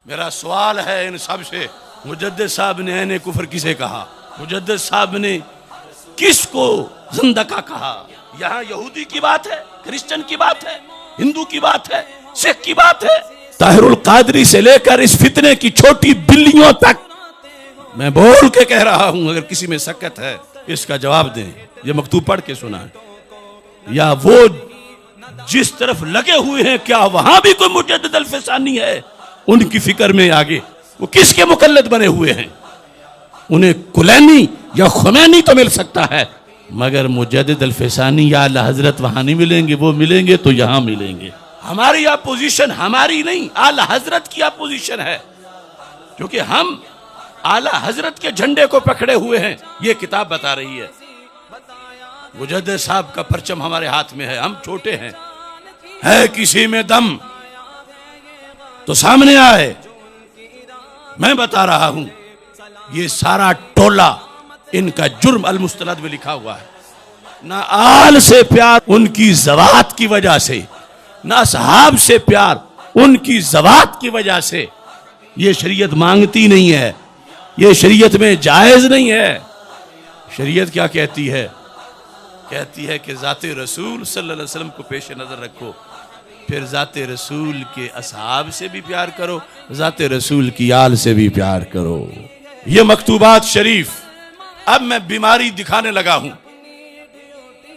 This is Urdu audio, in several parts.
میرا سوال ہے ان سب سے، مجدد صاحب نے عین کفر کسے کہا؟ مجدد صاحب نے کس کو زندقہ کہا؟ یہاں یہودی کی بات ہے، کرسچن کی بات ہے، ہندو کی بات ہے، سکھ کی بات ہے، طاہر القادری سے لے کر اس فتنے کی چھوٹی بلیوں تک میں بول کے کہہ رہا ہوں، اگر کسی میں سکت ہے اس کا جواب دیں۔ یہ مکتوب پڑھ کے سنا ہے، یا وہ جس طرف لگے ہوئے ہیں کیا وہاں بھی کوئی مجدد الفسانی ہے؟ ان کی فکر میں آگے وہ کس کے مقلد بنے ہوئے ہیں؟ انہیں کلینی یا خمینی تو مل سکتا ہے، مگر مجدد الفسانی یا اعلی حضرت وہاں نہیں ملیں گے۔ وہ ملیں گے تو یہاں ملیں گے۔ ہماری اپوزیشن ہماری نہیں، اعلی حضرت کی اپوزیشن ہے، کیونکہ ہم اعلی حضرت کے جھنڈے کو پکڑے ہوئے ہیں۔ یہ کتاب بتا رہی ہے مجدد صاحب کا پرچم ہمارے ہاتھ میں ہے، ہم چھوٹے ہیں، ہے کسی میں دم تو سامنے آئے۔ میں بتا رہا ہوں یہ سارا ٹولہ ان کا جرم المستند میں لکھا ہوا ہے۔ نہ آل سے پیار ان کی ذوات کی وجہ سے، نہ اصحاب سے پیار ان کی ذوات کی وجہ سے۔ یہ شریعت مانگتی نہیں ہے، یہ شریعت میں جائز نہیں ہے۔ شریعت کیا کہتی ہے؟ کہتی ہے کہ ذات رسول صلی اللہ علیہ وسلم کو پیش نظر رکھو، پھر ذات رسول کے اصحاب سے بھی پیار کرو، ذات رسول کی آل سے بھی پیار کرو۔ یہ مکتوبات شریف اب میں بیماری دکھانے لگا ہوں،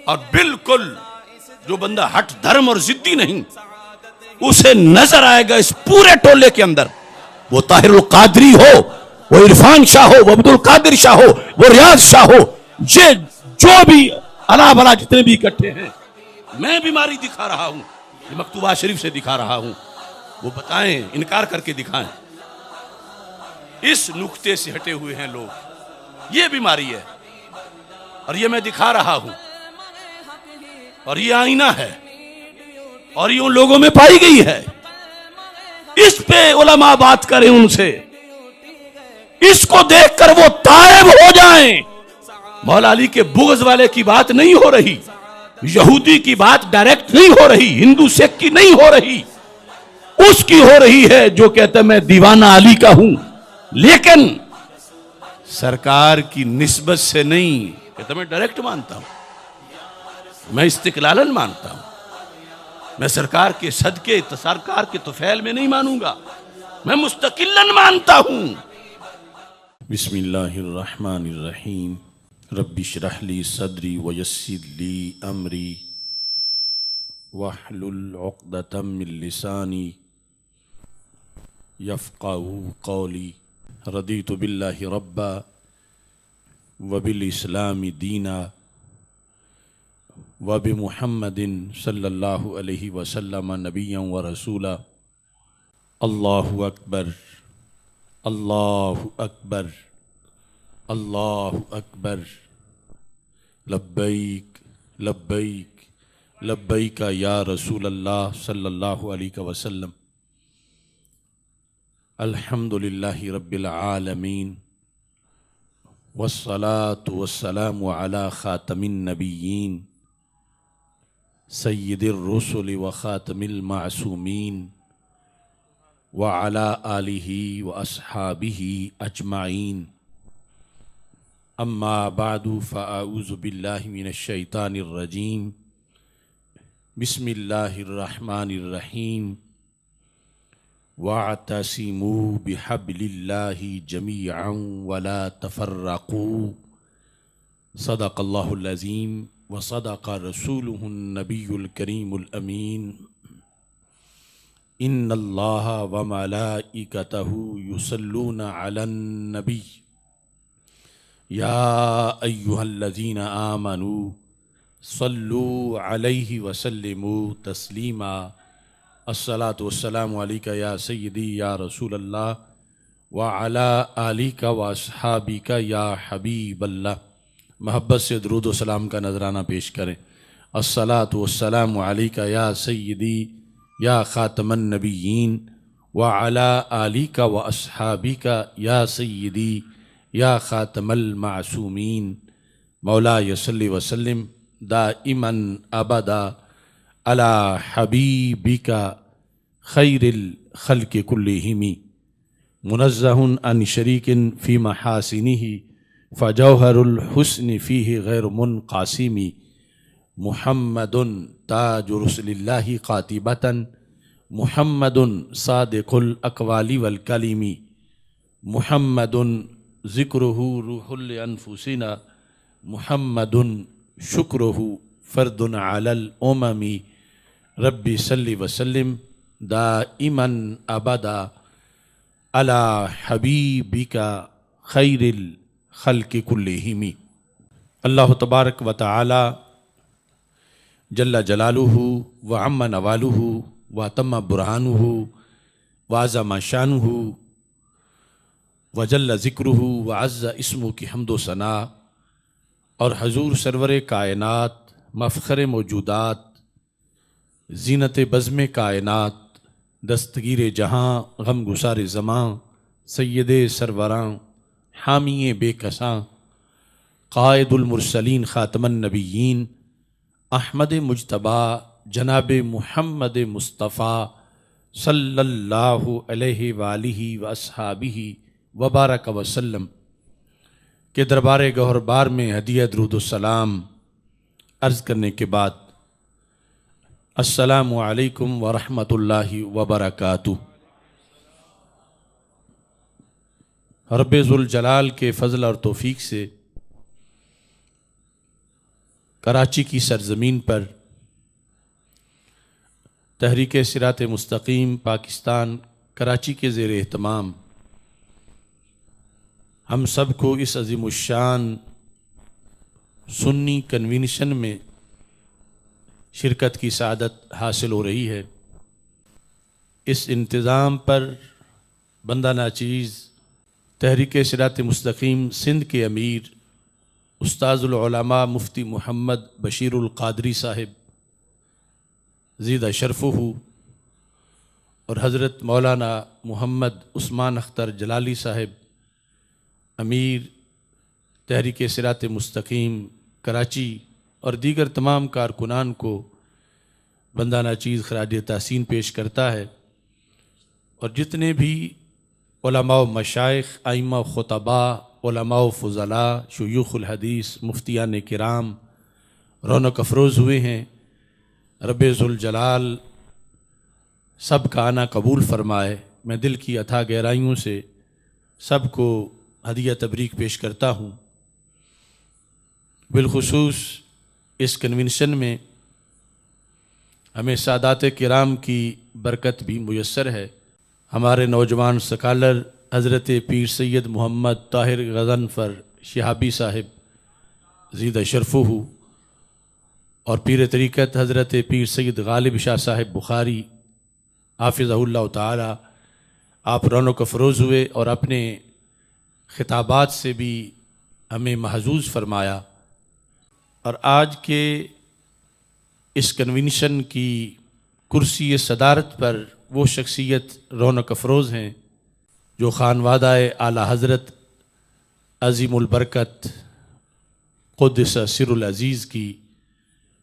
اور بالکل جو بندہ ہٹ دھرم اور ضدی نہیں اسے نظر آئے گا اس پورے ٹولے کے اندر، وہ طاہر القادری ہو، وہ عرفان شاہ ہو، وہ عبد القادر شاہ ہو، وہ ریاض شاہ ہو، یہ جو بھی الا بلا جتنے بھی اکٹھے ہیں، میں بیماری دکھا رہا ہوں، یہ مکتوبات شریف سے دکھا رہا ہوں۔ وہ بتائیں، انکار کر کے دکھائیں۔ اس نقطے سے ہٹے ہوئے ہیں لوگ، یہ بیماری ہے، اور یہ میں دکھا رہا ہوں، اور یہ آئینہ ہے، اور یہ ان لوگوں میں پائی گئی ہے۔ اس پہ علماء بات کریں ان سے، اس کو دیکھ کر وہ تائب ہو جائیں۔ مولا علی کے بغض والے کی بات نہیں ہو رہی، یہودی کی بات ڈائریکٹ نہیں ہو رہی، ہندو سکھ کی نہیں ہو رہی، اس کی ہو رہی ہے جو کہتا ہے میں دیوانہ علی کا ہوں، لیکن سرکار کی نسبت سے نہیں، کہتا میں ڈائریکٹ مانتا ہوں، میں استقلالاً مانتا ہوں، میں سرکار کے صدقے سرکار کے طفیل میں نہیں مانوں گا، میں مستقلاً مانتا ہوں۔ بسم اللہ الرحمن الرحیم، رب اشرح لی صدری ویسر لی امری واحلل عقدۃ من لسانی یفقہوا قولی۔ رضیت باللہ ربا وبالاسلام دینا وبمحمد صلی اللہ علیہ وسلم نبیا ورسولا۔ اللہ اکبر، اللہ اکبر، اللہ اکبر، لبیک لبیک لبیک یا رسول اللہ صلی اللہ علیہ وسلم۔ الحمدللہ رب العالمین، والصلاة والسلام علی خاتم النبیین سید الرسل وخاتم المعصومین وعلی آلہ واصحابہ اجمعین۔ اما بعد فاعوذ باللہ من الشیطان الرجیم، بسم اللہ الرحمن الرحیم۔ واعتصموا بحبل اللہ جمیعا ولا تفرقوا، صدق اللہ العظیم وصدق رسولہ النبی الکریم الامین۔ ان اللہ وملائکتہ یصلون علی النبی یا ایہا الذین آمنوا صلوا علیہ وسلموا تسلیما۔ الصلاۃ والسلام علیک یا سیدی یا رسول اللہ وعلی آلک واصحابک یا حبیب اللہ۔ محبت سے درود و سلام کا نذرانہ پیش کریں۔ الصلاۃ والسلام علیک یا سیدی یا خاتم النبیین وعلی آلک واصحابک یا سیدی یا خاتم المعصومین۔ مولا صلی وسلم دائما ابدا علی حبیبک خیر الخلق کلہم منزہ عن شریک فی محاسنہ فجوہر الحسن فیہ غیر منقاسم محمد تاج رسل اللہ قاطبۃ محمد صادق الاقوال والکلم محمد ذکرہ روح لانفسنا محمد شکرہ فرد علی الامم ربی صلی وسلم دائما ابدا علی حبیبک خیر الخلق کلہم۔ اللہ تبارک و تعالی جل جلالہ وعم نوالہ وتم برہانہ وعظم شانہ وجل ذکرہ وعز اسمہ کی حمد و ثناء، اور حضور سرور کائنات مفخر موجودات زینت بزم کائنات دستگیر جہاں غم گسار زماں سید سروراں حامی بے کساں قائد المرسلین خاتم النبیین احمد مجتبیٰ جناب محمد مصطفیٰ صلی اللہ علیہ وآلہ واصحابہ وبارک وسلم کے دربار گوہر بار میں ہدیہ درود السلام عرض کرنے کے بعد السلام علیکم ورحمۃ اللہ وبرکاتہ۔ رب ذوالجلال کے فضل اور توفیق سے کراچی کی سرزمین پر تحریک صراط مستقیم پاکستان کراچی کے زیر اہتمام ہم سب کو اس عظیم الشان سنی کنونشن میں شرکت کی سعادت حاصل ہو رہی ہے۔ اس انتظام پر بندہ ناچیز تحریک صراط مستقیم سندھ کے امیر استاذ العلماء مفتی محمد بشیر القادری صاحب زیدہ شرفہ اور حضرت مولانا محمد عثمان اختر جلالی صاحب امیر تحریک صراط مستقیم کراچی اور دیگر تمام کارکنان کو بندہ ناچیز خراج تحسین پیش کرتا ہے، اور جتنے بھی علماء و مشائخ ائمہ و خطباء علماء و فضلاء شیوخ الحدیث مفتیان کرام رونق افروز ہوئے ہیں، رب ذوالجلال سب کا آنا قبول فرمائے۔ میں دل کی اتھا گہرائیوں سے سب کو ہدیہ تبریک پیش کرتا ہوں۔ بالخصوص اس کنونشن میں ہمیں سادات کرام کی برکت بھی میسر ہے۔ ہمارے نوجوان سکالر حضرت پیر سید محمد طاہر غضنفر شہابی صاحب زیدہ شرفہ اور پیر طریقت حضرت پیر سید غالب شاہ صاحب بخاری حافظہ اللہ تعالی، آپ رونق افروز ہوئے اور اپنے خطابات سے بھی ہمیں محظوظ فرمایا، اور آج کے اس کنونشن کی کرسی صدارت پر وہ شخصیت رونق افروز ہیں جو خانوادہ اعلیٰ حضرت عظیم البرکت قدس سر العزیز کی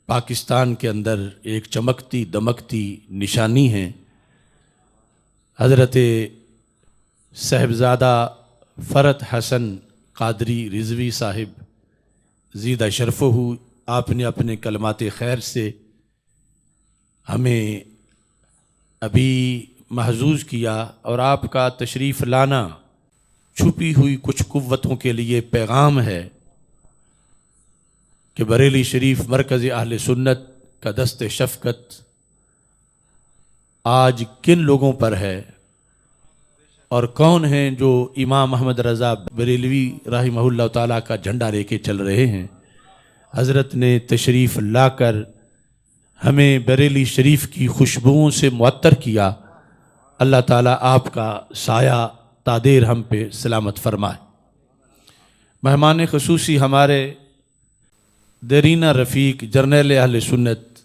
پاکستان کے اندر ایک چمکتی دمکتی نشانی ہیں۔ حضرت صاحبزادہ فرت حسن قادری رضوی صاحب زیدہ شرفہ، آپ نے اپنے کلمات خیر سے ہمیں ابھی محظوظ کیا، اور آپ کا تشریف لانا چھپی ہوئی کچھ قوتوں کے لیے پیغام ہے کہ بریلی شریف مرکز اہل سنت کا دست شفقت آج کن لوگوں پر ہے، اور کون ہیں جو امام احمد رضا بریلوی رحمہ اللہ تعالیٰ کا جھنڈا لے کے چل رہے ہیں۔ حضرت نے تشریف لا کر ہمیں بریلی شریف کی خوشبوؤں سے معطر کیا۔ اللہ تعالیٰ آپ کا سایہ تادیر ہم پہ سلامت فرمائے۔ مہمان خصوصی ہمارے دیرینہ رفیق جرنیل اہل سنت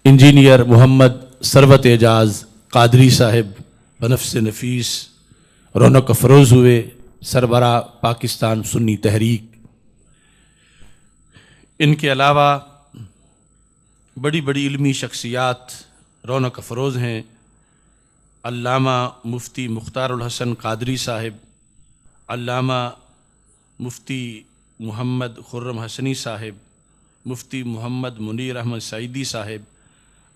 انجینئر محمد ثروت اعجاز قادری صاحب بنفس نفیس رونق افروز ہوئے، سربراہ پاکستان سنی تحریک۔ ان کے علاوہ بڑی بڑی علمی شخصیات رونق افروز ہیں۔ علامہ مفتی مختار الحسن قادری صاحب، علامہ مفتی محمد خرم حسنی صاحب، مفتی محمد منیر احمد سعیدی صاحب،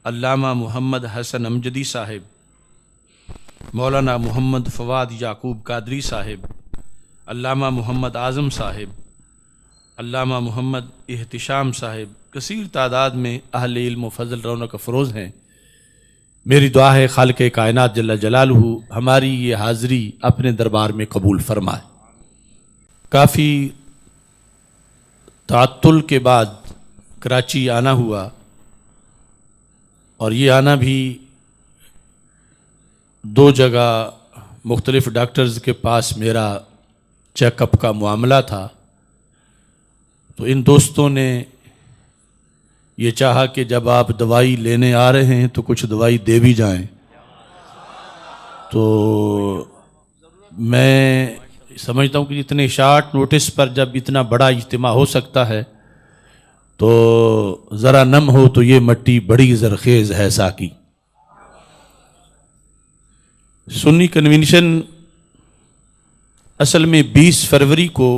علامہ محمد حسن امجدی صاحب، مولانا محمد فواد یعقوب قادری صاحب، علامہ محمد اعظم صاحب، علامہ محمد احتشام صاحب، کثیر تعداد میں اہل علم و فضل رونق افروز ہیں۔ میری دعا ہے خالق کائنات جل جلالہ ہماری یہ حاضری اپنے دربار میں قبول فرمائے۔ کافی تعطل کے بعد کراچی آنا ہوا، اور یہ آنا بھی دو جگہ مختلف ڈاکٹرز کے پاس میرا چیک اپ کا معاملہ تھا، تو ان دوستوں نے یہ چاہا کہ جب آپ دوائی لینے آ رہے ہیں تو کچھ دوائی دے بھی جائیں۔ تو میں سمجھتا ہوں کہ اتنے شارٹ نوٹس پر جب اتنا بڑا اجتماع ہو سکتا ہے تو ذرا نم ہو تو یہ مٹی بڑی زرخیز ہے ساقی۔ سنی کنونشن اصل میں 20 فروری کو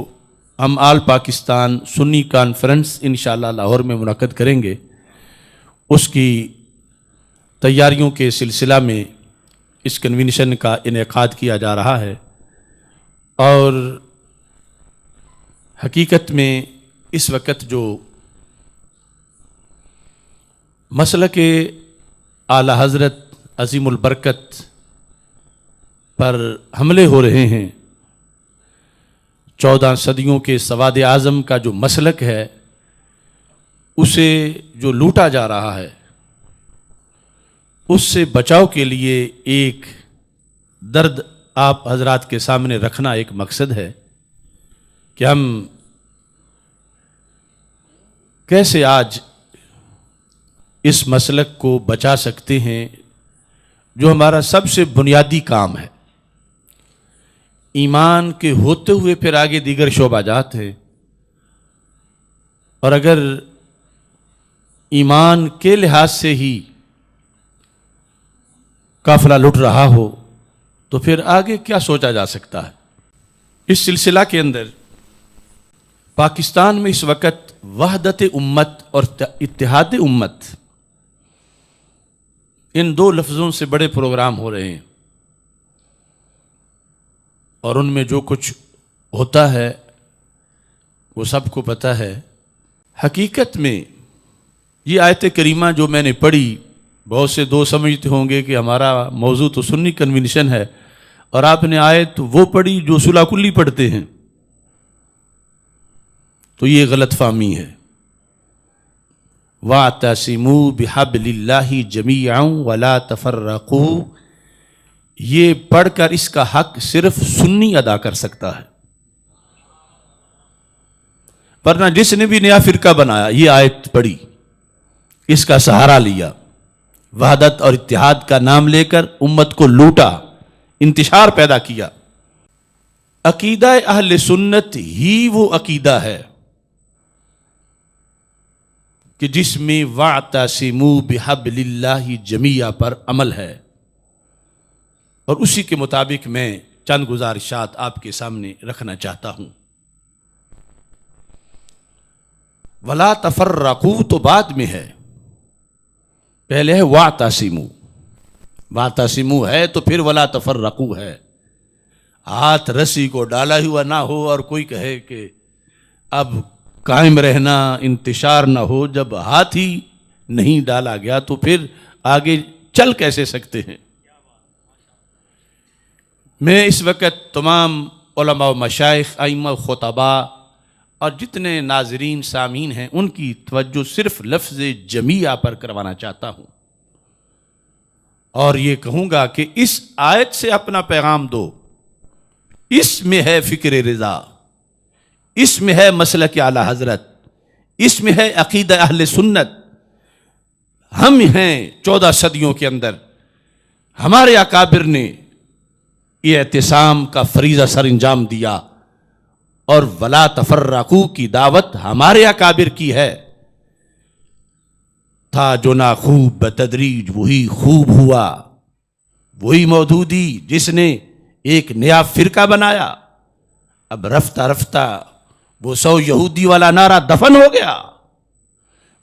ہم آل پاکستان سنی کانفرنس انشاءاللہ لاہور میں منعقد کریں گے۔ اس کی تیاریوں کے سلسلہ میں اس کنونشن کا انعقاد کیا جا رہا ہے، اور حقیقت میں اس وقت جو مسلک اعلی حضرت عظیم البرکت پر حملے ہو رہے ہیں، 14 صدیوں کے سواد اعظم کا جو مسلک ہے اسے جو لوٹا جا رہا ہے، اس سے بچاؤ کے لیے ایک درد آپ حضرات کے سامنے رکھنا ایک مقصد ہے کہ ہم کیسے آج اس مسلک کو بچا سکتے ہیں، جو ہمارا سب سے بنیادی کام ہے۔ ایمان کے ہوتے ہوئے پھر آگے دیگر شعبہ جات ہیں، اور اگر ایمان کے لحاظ سے ہی قافلہ لٹ رہا ہو تو پھر آگے کیا سوچا جا سکتا ہے۔ اس سلسلہ کے اندر پاکستان میں اس وقت وحدت امت اور اتحاد امت، ان دو لفظوں سے بڑے پروگرام ہو رہے ہیں، اور ان میں جو کچھ ہوتا ہے وہ سب کو پتہ ہے۔ حقیقت میں یہ آیت کریمہ جو میں نے پڑھی، بہت سے دو سمجھتے ہوں گے کہ ہمارا موضوع تو سنی کنونشن ہے، اور آپ نے آیت وہ پڑھی جو صلح کلی پڑھتے ہیں، تو یہ غلط فہمی ہے۔ وَاعْتَصِمُوا بِحَبْلِ اللَّهِ جَمِيعًا وَلَا تَفَرَّقُوا، یہ پڑھ کر اس کا حق صرف سنی ادا کر سکتا ہے، ورنہ جس نے بھی نیا فرقہ بنایا یہ آیت پڑھی، اس کا سہارا لیا، وحدت اور اتحاد کا نام لے کر امت کو لوٹا، انتشار پیدا کیا۔ عقیدہ اہل سنت ہی وہ عقیدہ ہے کہ جس میں وَاعْتَصِمُوا بِحَبْلِ اللَّهِ جَمِيعًا پر عمل ہے، اور اسی کے مطابق میں چند گزارشات آپ کے سامنے رکھنا چاہتا ہوں۔ وَلَا تَفَرَّقُوا تو بعد میں ہے، پہلے ہے وَاعْتَصِمُوا۔ وَاعْتَصِمُوا ہے تو پھر وَلَا تَفَرَّقُوا ہے۔ ہاتھ رسی کو ڈالا ہوا نہ ہو اور کوئی کہے کہ اب قائم رہنا، انتشار نہ ہو، جب ہاتھ ہی نہیں ڈالا گیا تو پھر آگے چل کیسے سکتے ہیں۔ میں اس وقت تمام علماء و مشائخ، ائمہ و خطباء اور جتنے ناظرین سامعین ہیں ان کی توجہ صرف لفظ جمیعہ پر کروانا چاہتا ہوں، اور یہ کہوں گا کہ اس آیت سے اپنا پیغام دو۔ اس میں ہے فکر رضا، اس میں ہے مسلک اعلی حضرت، اس میں ہے عقیدہ اہل سنت۔ ہم ہیں 14 صدیوں کے اندر، ہمارے اکابر نے یہ اعتصام کا فریضہ سر انجام دیا، اور ولا تفرقوا کی دعوت ہمارے اکابر کی ہے۔ تھا جو نا خوب بتدریج وہی خوب ہوا، وہی مودودی جس نے ایک نیا فرقہ بنایا، اب رفتہ رفتہ وہ 100 یہودی والا نعرہ دفن ہو گیا۔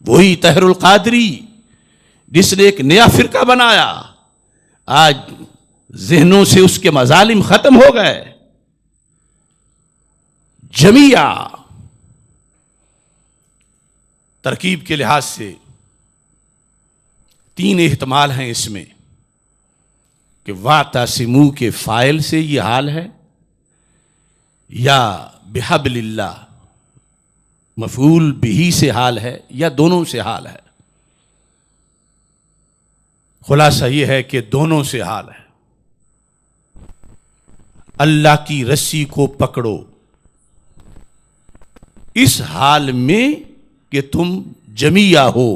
وہی طاہر القادری جس نے ایک نیا فرقہ بنایا، آج ذہنوں سے اس کے مظالم ختم ہو گئے۔ جمیعہ ترکیب کے لحاظ سے 3 احتمال ہیں اس میں، کہ واعتصموا کے فاعل سے یہ حال ہے، یا بحبل اللہ مفعول بہ سے حال ہے، یا دونوں سے حال ہے۔ خلاصہ یہ ہے کہ دونوں سے حال ہے۔ اللہ کی رسی کو پکڑو اس حال میں کہ تم جمیعہ ہو،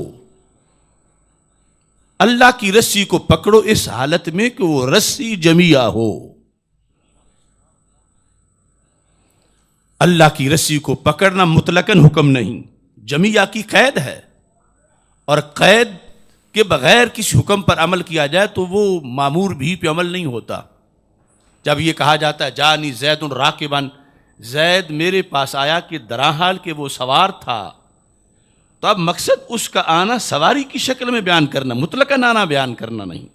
اللہ کی رسی کو پکڑو اس حالت میں کہ وہ رسی جمیعہ ہو۔ اللہ کی رسی کو پکڑنا مطلقاً حکم نہیں، جمیعہ کی قید ہے، اور قید کے بغیر کسی حکم پر عمل کیا جائے تو وہ مامور بھی پہ عمل نہیں ہوتا۔ جب یہ کہا جاتا ہے جانی زید راکباً، زید میرے پاس آیا کہ درحال کہ وہ سوار تھا، تو اب مقصد اس کا آنا سواری کی شکل میں بیان کرنا، مطلقاً آنا بیان کرنا نہیں۔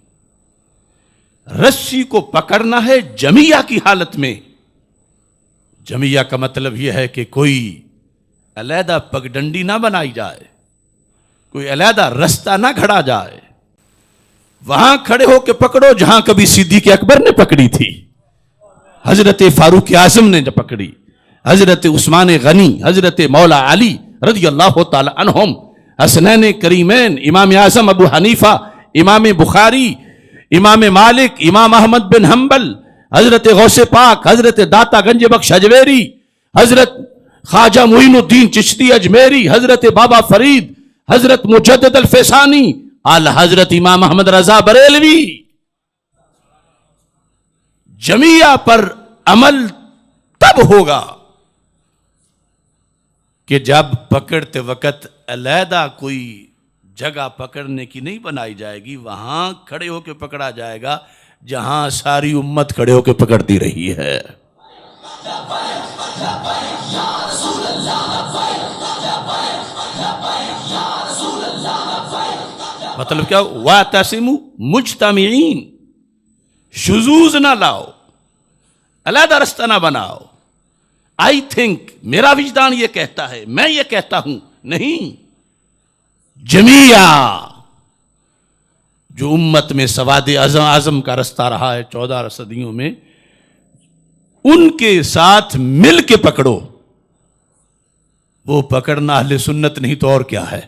رسی کو پکڑنا ہے جمیعہ کی حالت میں۔ جمیعہ کا مطلب یہ ہے کہ کوئی علیحدہ پگڈنڈی نہ بنائی جائے، کوئی علیحدہ رستہ نہ گھڑا جائے۔ وہاں کھڑے ہو کے پکڑو جہاں کبھی صدیق اکبر نے پکڑی تھی، حضرت فاروق اعظم نے جب پکڑی، حضرت عثمان غنی، حضرت مولا علی رضی اللہ تعالی عنہم، حسنین کریمین، امام اعظم ابو حنیفہ، امام بخاری، امام مالک، امام احمد بن حنبل، حضرت غوث پاک، حضرت داتا گنج بخش اجمیری، حضرت خواجہ معین الدین چشتی اجمیری، حضرت بابا فرید، حضرت مجدد الفیسانی، اعلی حضرت امام احمد رضا بریلوی۔ جمیعہ پر عمل تب ہوگا کہ جب پکڑتے وقت علیحدہ کوئی جگہ پکڑنے کی نہیں بنائی جائے گی، وہاں کھڑے ہو کے پکڑا جائے گا جہاں ساری امت کھڑے ہو کے پکڑتی رہی ہے۔ مطلب کیا؟ واعتصموا مجتمعین، شذوذ نہ لاؤ، علیحدہ رستہ نہ بناؤ۔ آئی تھنک، میرا وجدان یہ کہتا ہے، میں یہ کہتا ہوں، نہیں، جمیعہ جو امت میں سواد اعظم کا رستہ رہا ہے 14 صدیوں میں، ان کے ساتھ مل کے پکڑو۔ وہ پکڑنا اہل سنت نہیں تو اور کیا ہے؟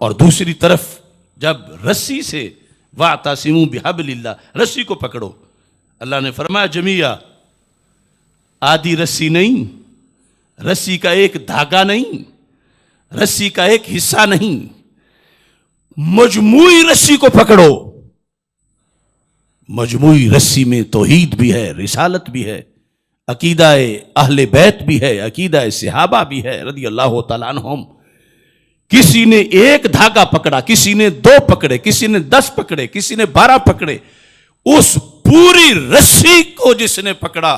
اور دوسری طرف جب رسی سے واعتصموا بحبل اللہ، رسی کو پکڑو، اللہ نے فرمایا جمیعہ آدھی رسی نہیں، رسی کا ایک دھاگا نہیں، رسی کا ایک حصہ نہیں، مجموعی رسی کو پکڑو۔ مجموعی رسی میں توحید بھی ہے، رسالت بھی ہے، عقیدہ اہل بیت بھی ہے، عقیدہ صحابہ بھی ہے رضی اللہ تعالیٰ عنہم۔ کسی نے ایک دھاگا پکڑا، کسی نے 2 پکڑے، کسی نے 10 پکڑے، کسی نے 12 پکڑے، اس پوری رسی کو جس نے پکڑا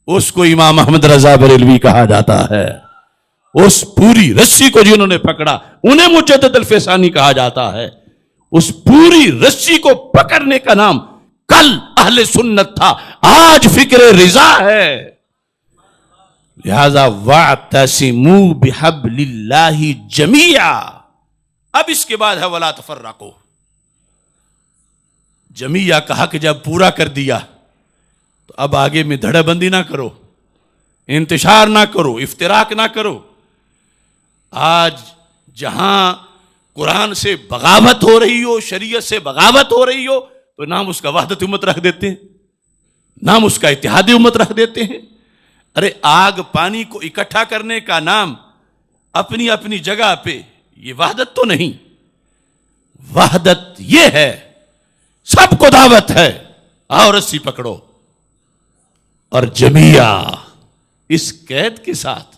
اس کو امام احمد رضا بریلوی کہا جاتا ہے۔ اس پوری رسی کو جنہوں نے پکڑا انہیں مجدد الفیسانی کہا جاتا ہے۔ اس پوری رسی کو پکڑنے کا نام کل اہل سنت تھا، آج فکر رضا ہے۔ لہذا واعتصموا بحبل اللہ جمیعا۔ اب اس کے بعد ہے ولا تفرقوا۔ جمیعہ کا حق جب پورا کر دیا تو اب آگے میں دھڑے بندی نہ کرو، انتشار نہ کرو، افتراق نہ کرو۔ آج جہاں قرآن سے بغاوت ہو رہی ہو، شریعت سے بغاوت ہو رہی ہو، تو نام اس کا وحدت امت رکھ دیتے ہیں، نام اس کا اتحاد امت رکھ دیتے ہیں۔ ارے آگ پانی کو اکٹھا کرنے کا نام اپنی اپنی جگہ پہ، یہ وحدت تو نہیں۔ وحدت یہ ہے، سب کو دعوت ہے، آؤ رسی پکڑو۔ اور جمیعہ اس قید کے ساتھ،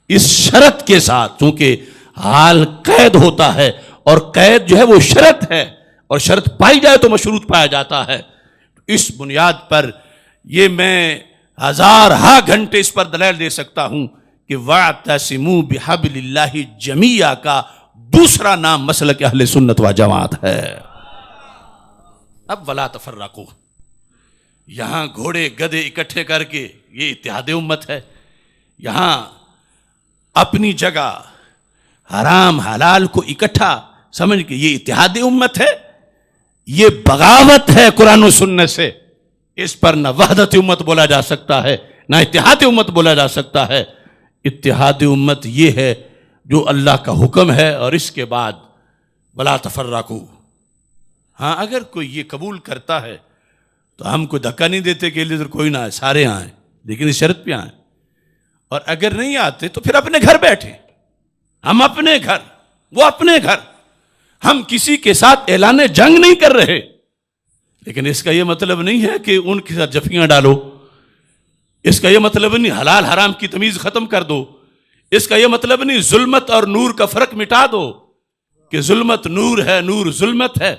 اس شرط کے ساتھ، چونکہ حال قید ہوتا ہے اور قید جو ہے وہ شرط ہے، اور شرط پائی جائے تو مشروط پایا جاتا ہے. اس بنیاد پر یہ میں ہزارہا گھنٹے اس پر دلائل دے سکتا ہوں کہ وَاعْتَصِمُوا بِحَبْلِ اللَّهِ جَمِيعًا کا دوسرا نام مسلک اہل سنت و جماعت ہے. اب وَلَا تَفَرَّقُوا، یہاں گھوڑے گدھے اکٹھے کر کے یہ اتحاد امت ہے. یہاں اپنی جگہ حرام حلال کو اکٹھا سمجھ کے یہ اتحاد امت ہے. یہ بغاوت ہے قرآن و سنت سے. اس پر نہ وحدت امت بولا جا سکتا ہے نہ اتحاد امت بولا جا سکتا ہے. اتحاد امت یہ ہے جو اللہ کا حکم ہے، اور اس کے بعد ولا تفرقوا. ہاں اگر کوئی یہ قبول کرتا ہے تو ہم کوئی دھکا نہیں دیتے کہ ادھر کوئی نہ آئے، سارے آئیں، لیکن اس شرط پہ آئیں. اور اگر نہیں آتے تو پھر اپنے گھر بیٹھیں. ہم اپنے گھر، وہ اپنے گھر. ہم کسی کے ساتھ اعلان جنگ نہیں کر رہے، لیکن اس کا یہ مطلب نہیں ہے کہ ان کے ساتھ جفیاں ڈالو. اس کا یہ مطلب نہیں حلال حرام کی تمیز ختم کر دو. اس کا یہ مطلب نہیں ظلمت اور نور کا فرق مٹا دو کہ ظلمت نور ہے، نور ظلمت ہے،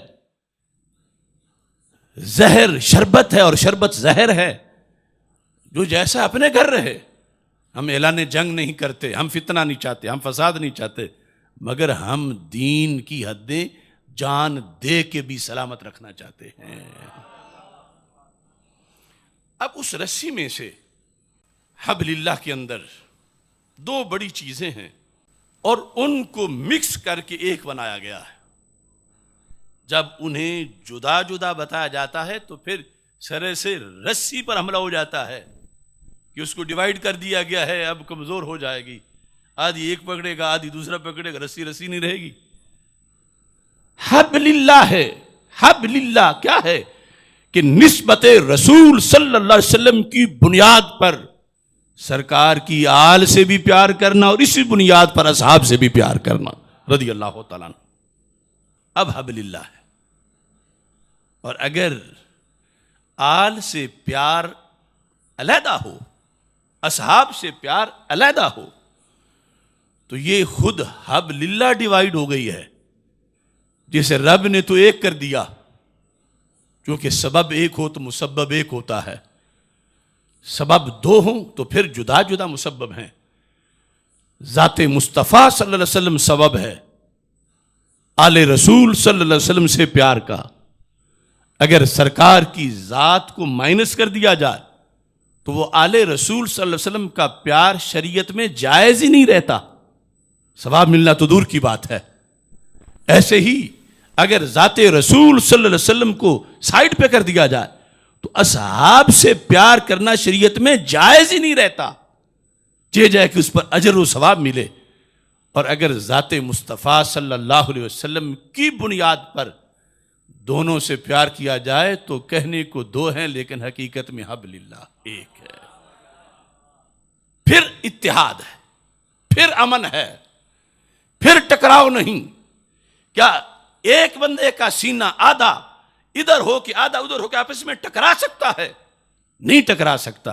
زہر شربت ہے اور شربت زہر ہے. جو جیسا اپنے گھر رہے. ہم اعلان جنگ نہیں کرتے، ہم فتنہ نہیں چاہتے، ہم فساد نہیں چاہتے، مگر ہم دین کی حدیں جان دے کے بھی سلامت رکھنا چاہتے ہیں. اب اس رسی میں سے حبل اللہ کے اندر دو بڑی چیزیں ہیں اور ان کو مکس کر کے ایک بنایا گیا ہے. جب انہیں جدا جدا بتایا جاتا ہے تو پھر سرے سے رسی پر حملہ ہو جاتا ہے کہ اس کو ڈیوائیڈ کر دیا گیا ہے، اب کمزور ہو جائے گی، آدھی ایک پکڑے گا آدھی دوسرا پکڑے گا، رسی رسی نہیں رہے گی. حبل اللہ ہے. حبل اللہ کیا ہے کہ نسبت رسول صلی اللہ علیہ وسلم کی بنیاد پر سرکار کی آل سے بھی پیار کرنا اور اسی بنیاد پر اصحاب سے بھی پیار کرنا رضی اللہ تعالیٰ عنہ. اب حبل اللہ ہے. اور اگر آل سے پیار علیحدہ ہو، اصحاب سے پیار علیحدہ ہو، تو یہ خود حبل اللہ ڈیوائیڈ ہو گئی ہے. جسے رب نے تو ایک کر دیا، کیونکہ سبب ایک ہو تو مسبب ایک ہوتا ہے. سبب دو ہوں تو پھر جدا جدا مسبب ہیں. ذات مصطفیٰ صلی اللہ علیہ وسلم سبب ہے آل رسول صلی اللہ علیہ وسلم سے پیار کا. اگر سرکار کی ذات کو مائنس کر دیا جائے تو وہ آل رسول صلی اللہ علیہ وسلم کا پیار شریعت میں جائز ہی نہیں رہتا. ثواب ملنا تو دور کی بات ہے. ایسے ہی اگر ذات رسول صلی اللہ علیہ وسلم کو سائڈ پہ کر دیا جائے تو اصحاب سے پیار کرنا شریعت میں جائز ہی نہیں رہتا، جائے کہ اس پر اجر و ثواب ملے. اور اگر ذات مصطفیٰ صلی اللہ علیہ وسلم کی بنیاد پر دونوں سے پیار کیا جائے تو کہنے کو دو ہیں لیکن حقیقت میں حبل اللہ ایک ہے. پھر اتحاد ہے، پھر امن ہے، پھر ٹکراؤ نہیں. کیا ایک بندے کا سینہ آدھا ادھر ہو کے آدھا ادھر ہو کے آپس میں ٹکرا سکتا ہے؟ نہیں ٹکرا سکتا.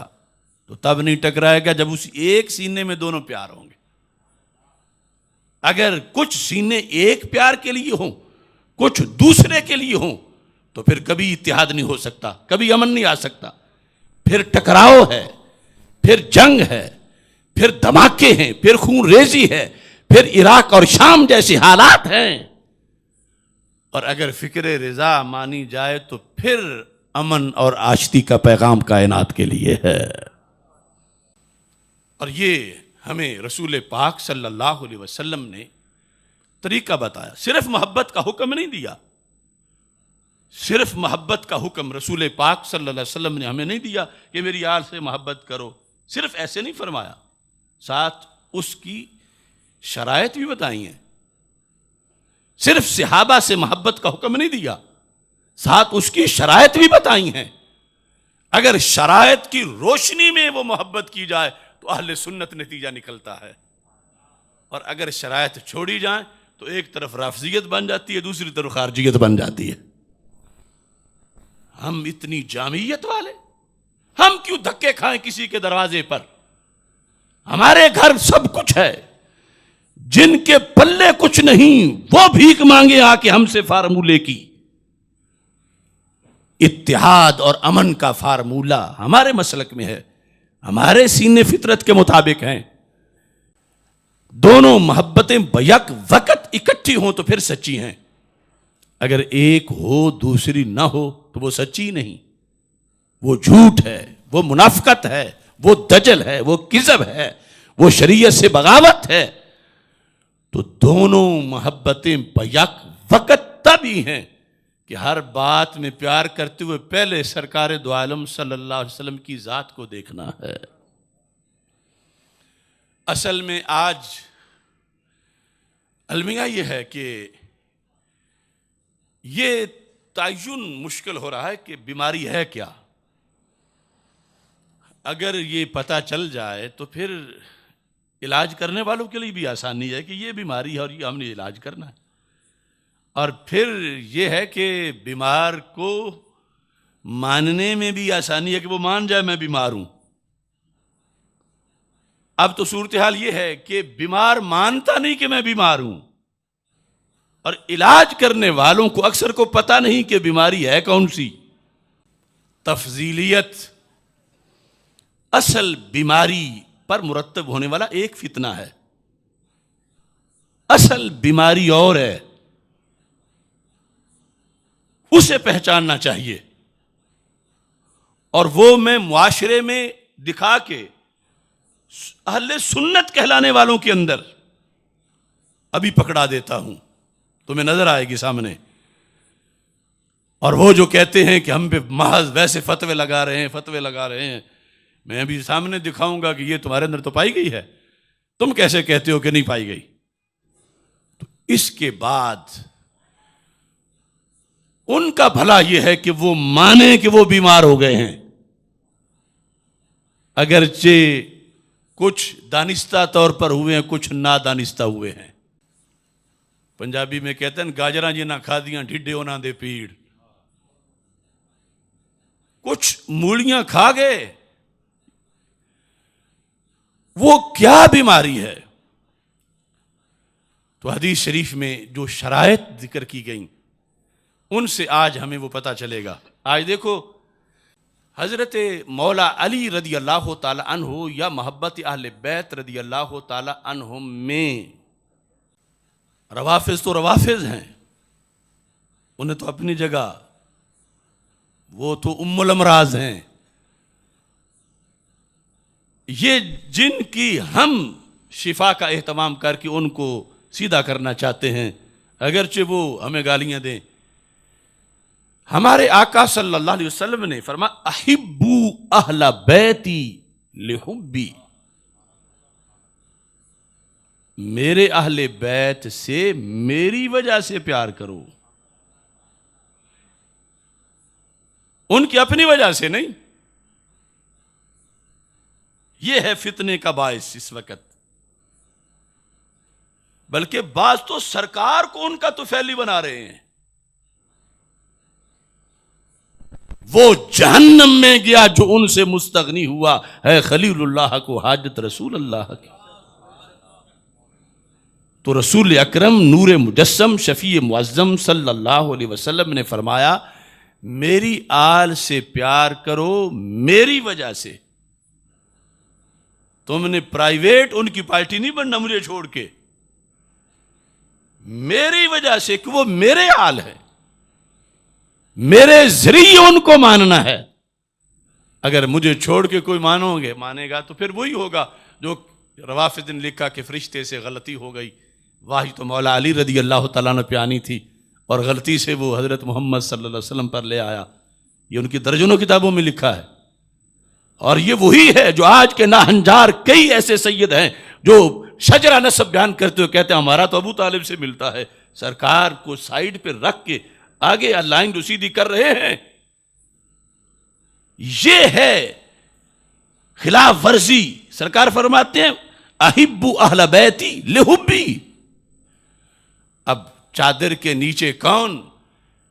تو تب نہیں ٹکرائے گا جب اس ایک سینے میں دونوں پیار ہوں گے. اگر کچھ سینے ایک پیار کے لیے ہوں کچھ دوسرے کے لیے ہوں تو پھر کبھی اتحاد نہیں ہو سکتا، کبھی امن نہیں آ سکتا. پھر ٹکراؤ ہے، پھر جنگ ہے، پھر دھماکے ہیں، پھر خون ریزی ہے، پھر عراق اور شام جیسے حالات ہیں. اور اگر فکر رضا مانی جائے تو پھر امن اور آشتی کا پیغام کائنات کے لیے ہے. اور یہ ہمیں رسول پاک صلی اللہ علیہ وسلم نے طریقہ بتایا. صرف محبت کا حکم نہیں دیا، صرف محبت کا حکم رسول پاک صلی اللہ علیہ وسلم نے ہمیں نہیں دیا کہ میری آل سے محبت کرو. صرف ایسے نہیں فرمایا، ساتھ اس کی شرائط بھی بتائی ہیں. صرف صحابہ سے محبت کا حکم نہیں دیا، ساتھ اس کی شرائط بھی بتائی ہیں. اگر شرائط کی روشنی میں وہ محبت کی جائے تو اہل سنت نتیجہ نکلتا ہے. اور اگر شرائط چھوڑی جائیں تو ایک طرف رافضیت بن جاتی ہے، دوسری طرف خارجیت بن جاتی ہے. ہم اتنی جامعیت والے، ہم کیوں دھکے کھائیں کسی کے دروازے پر؟ ہمارے گھر سب کچھ ہے. جن کے پلے کچھ نہیں وہ بھیک مانگے آ کے ہم سے فارمولے کی. اتحاد اور امن کا فارمولہ ہمارے مسلک میں ہے، ہمارے سینے فطرت کے مطابق ہیں۔ دونوں محبتیں بیک وقت اکٹھی ہوں تو پھر سچی ہیں، اگر ایک ہو دوسری نہ ہو تو وہ سچی نہیں، وہ جھوٹ ہے، وہ منافقت ہے، وہ دجل ہے، وہ کذب ہے، وہ شریعت سے بغاوت ہے۔ تو دونوں محبتیں بیک وقت تب ہی ہیں کہ ہر بات میں پیار کرتے ہوئے پہلے سرکار دو عالم صلی اللہ علیہ وسلم کی ذات کو دیکھنا ہے۔ اصل میں آج المیہ یہ ہے کہ یہ تعین مشکل ہو رہا ہے کہ بیماری ہے کیا۔ اگر یہ پتہ چل جائے تو پھر علاج کرنے والوں کے لیے بھی آسانی ہے کہ یہ بیماری ہے اور یہ ہم نے علاج کرنا ہے، اور پھر یہ ہے کہ بیمار کو ماننے میں بھی آسانی ہے کہ وہ مان جائے میں بیمار ہوں۔ اب تو صورتحال یہ ہے کہ بیمار مانتا نہیں کہ میں بیمار ہوں، اور علاج کرنے والوں کو اکثر کو پتہ نہیں کہ بیماری ہے کون سی۔ تفضیلیت اصل بیماری پر مرتب ہونے والا ایک فتنہ ہے، اصل بیماری اور ہے، اسے پہچاننا چاہیے، اور وہ میں معاشرے میں دکھا کے اہل سنت کہلانے والوں کے اندر ابھی پکڑا دیتا ہوں، تمہیں نظر آئے گی سامنے۔ اور وہ جو کہتے ہیں کہ ہم پہ محض ویسے فتوے لگا رہے ہیں، میں ابھی سامنے دکھاؤں گا کہ یہ تمہارے اندر تو پائی گئی ہے، تم کیسے کہتے ہو کہ نہیں پائی گئی؟ تو اس کے بعد ان کا بھلا یہ ہے کہ وہ مانے کہ وہ بیمار ہو گئے ہیں، اگرچہ کچھ دانستہ طور پر ہوئے ہیں، کچھ نادانستہ ہوئے ہیں۔ پنجابی میں کہتے ہیں گاجراں جی نہ کھا دیاں ڈھڈے انہاں دے پیڑ، کچھ مولیاں کھا گئے، وہ کیا بیماری ہے؟ تو حدیث شریف میں جو شرائط ذکر کی گئیں ان سے آج ہمیں وہ پتہ چلے گا۔ آج دیکھو حضرت مولا علی رضی اللہ تعالی عنہ یا محبت اہل بیت رضی اللہ تعالی عنہم میں روافظ تو روافظ ہیں، انہیں تو اپنی جگہ، وہ تو ام الامراض ہیں، یہ جن کی ہم شفا کا اہتمام کر کے ان کو سیدھا کرنا چاہتے ہیں، اگرچہ وہ ہمیں گالیاں دیں۔ ہمارے آقا صلی اللہ علیہ وسلم نے فرمایا احبو اہل بیتی لحبی، میرے اہل بیت سے میری وجہ سے پیار کرو، ان کی اپنی وجہ سے نہیں۔ یہ ہے فتنے کا باعث اس وقت، بلکہ بعض تو سرکار کو ان کا طفیلی بنا رہے ہیں۔ وہ جہنم میں گیا جو ان سے مستغنی ہوا ہے خلیل اللہ کو حاجت رسول اللہ کی۔ تو رسول اکرم نور مجسم شفیع معظم صلی اللہ علیہ وسلم نے فرمایا میری آل سے پیار کرو میری وجہ سے۔ تم نے پرائیویٹ ان کی پارٹی نہیں بننا مجھے چھوڑ کے، میری وجہ سے کہ وہ میرے آل ہے، میرے ذریعے ان کو ماننا ہے۔ اگر مجھے چھوڑ کے کوئی مانے گا تو پھر وہی ہوگا جو روافض نے لکھا کہ فرشتے سے غلطی ہو گئی، واہی تو مولا علی رضی اللہ تعالیٰ نے پیانی تھی اور غلطی سے وہ حضرت محمد صلی اللہ علیہ وسلم پر لے آیا۔ یہ ان کی درجنوں کتابوں میں لکھا ہے، اور یہ وہی ہے جو آج کے ناہنجار کئی ایسے سید ہیں جو شجرہ نسب بیان کرتے ہوئے کہتے ہیں ہمارا تو ابو طالب سے ملتا ہے، سرکار کو سائیڈ پہ رکھ کے آگے لائن جو سیدھی کر رہے ہیں۔ یہ ہے خلاف ورزی۔ سرکار فرماتے ہیں احبو اہل بیتی لحبی۔ اب چادر کے نیچے کون؟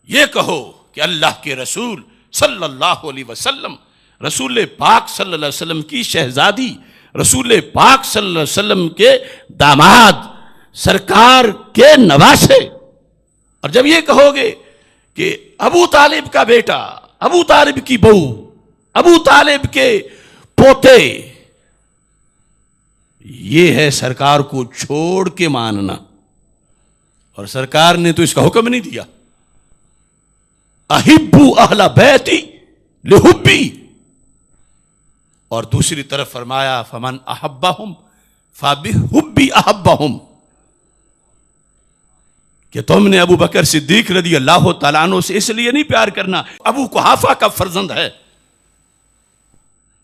یہ کہو کہ اللہ کے رسول صلی اللہ علیہ وسلم، رسول پاک صلی اللہ علیہ وسلم کی شہزادی، رسول پاک صلی اللہ علیہ وسلم کے داماد، سرکار کے نواسے۔ اور جب یہ کہو گے کہ ابو طالب کا بیٹا ابو طالب کی بہو، ابو طالب کے پوتے، یہ ہے سرکار کو چھوڑ کے ماننا. اور سرکار نے تو اس کا حکم نہیں دیا، احبو اہل بیتی لحبی، اور دوسری طرف فرمایا فمن احبہم فبحبی احبہم، کہ تم نے ابو بکر صدیق رضی اللہ تعالیٰ عنہ سے اس لیے نہیں پیار کرنا ابو قحافہ کا فرزند ہے،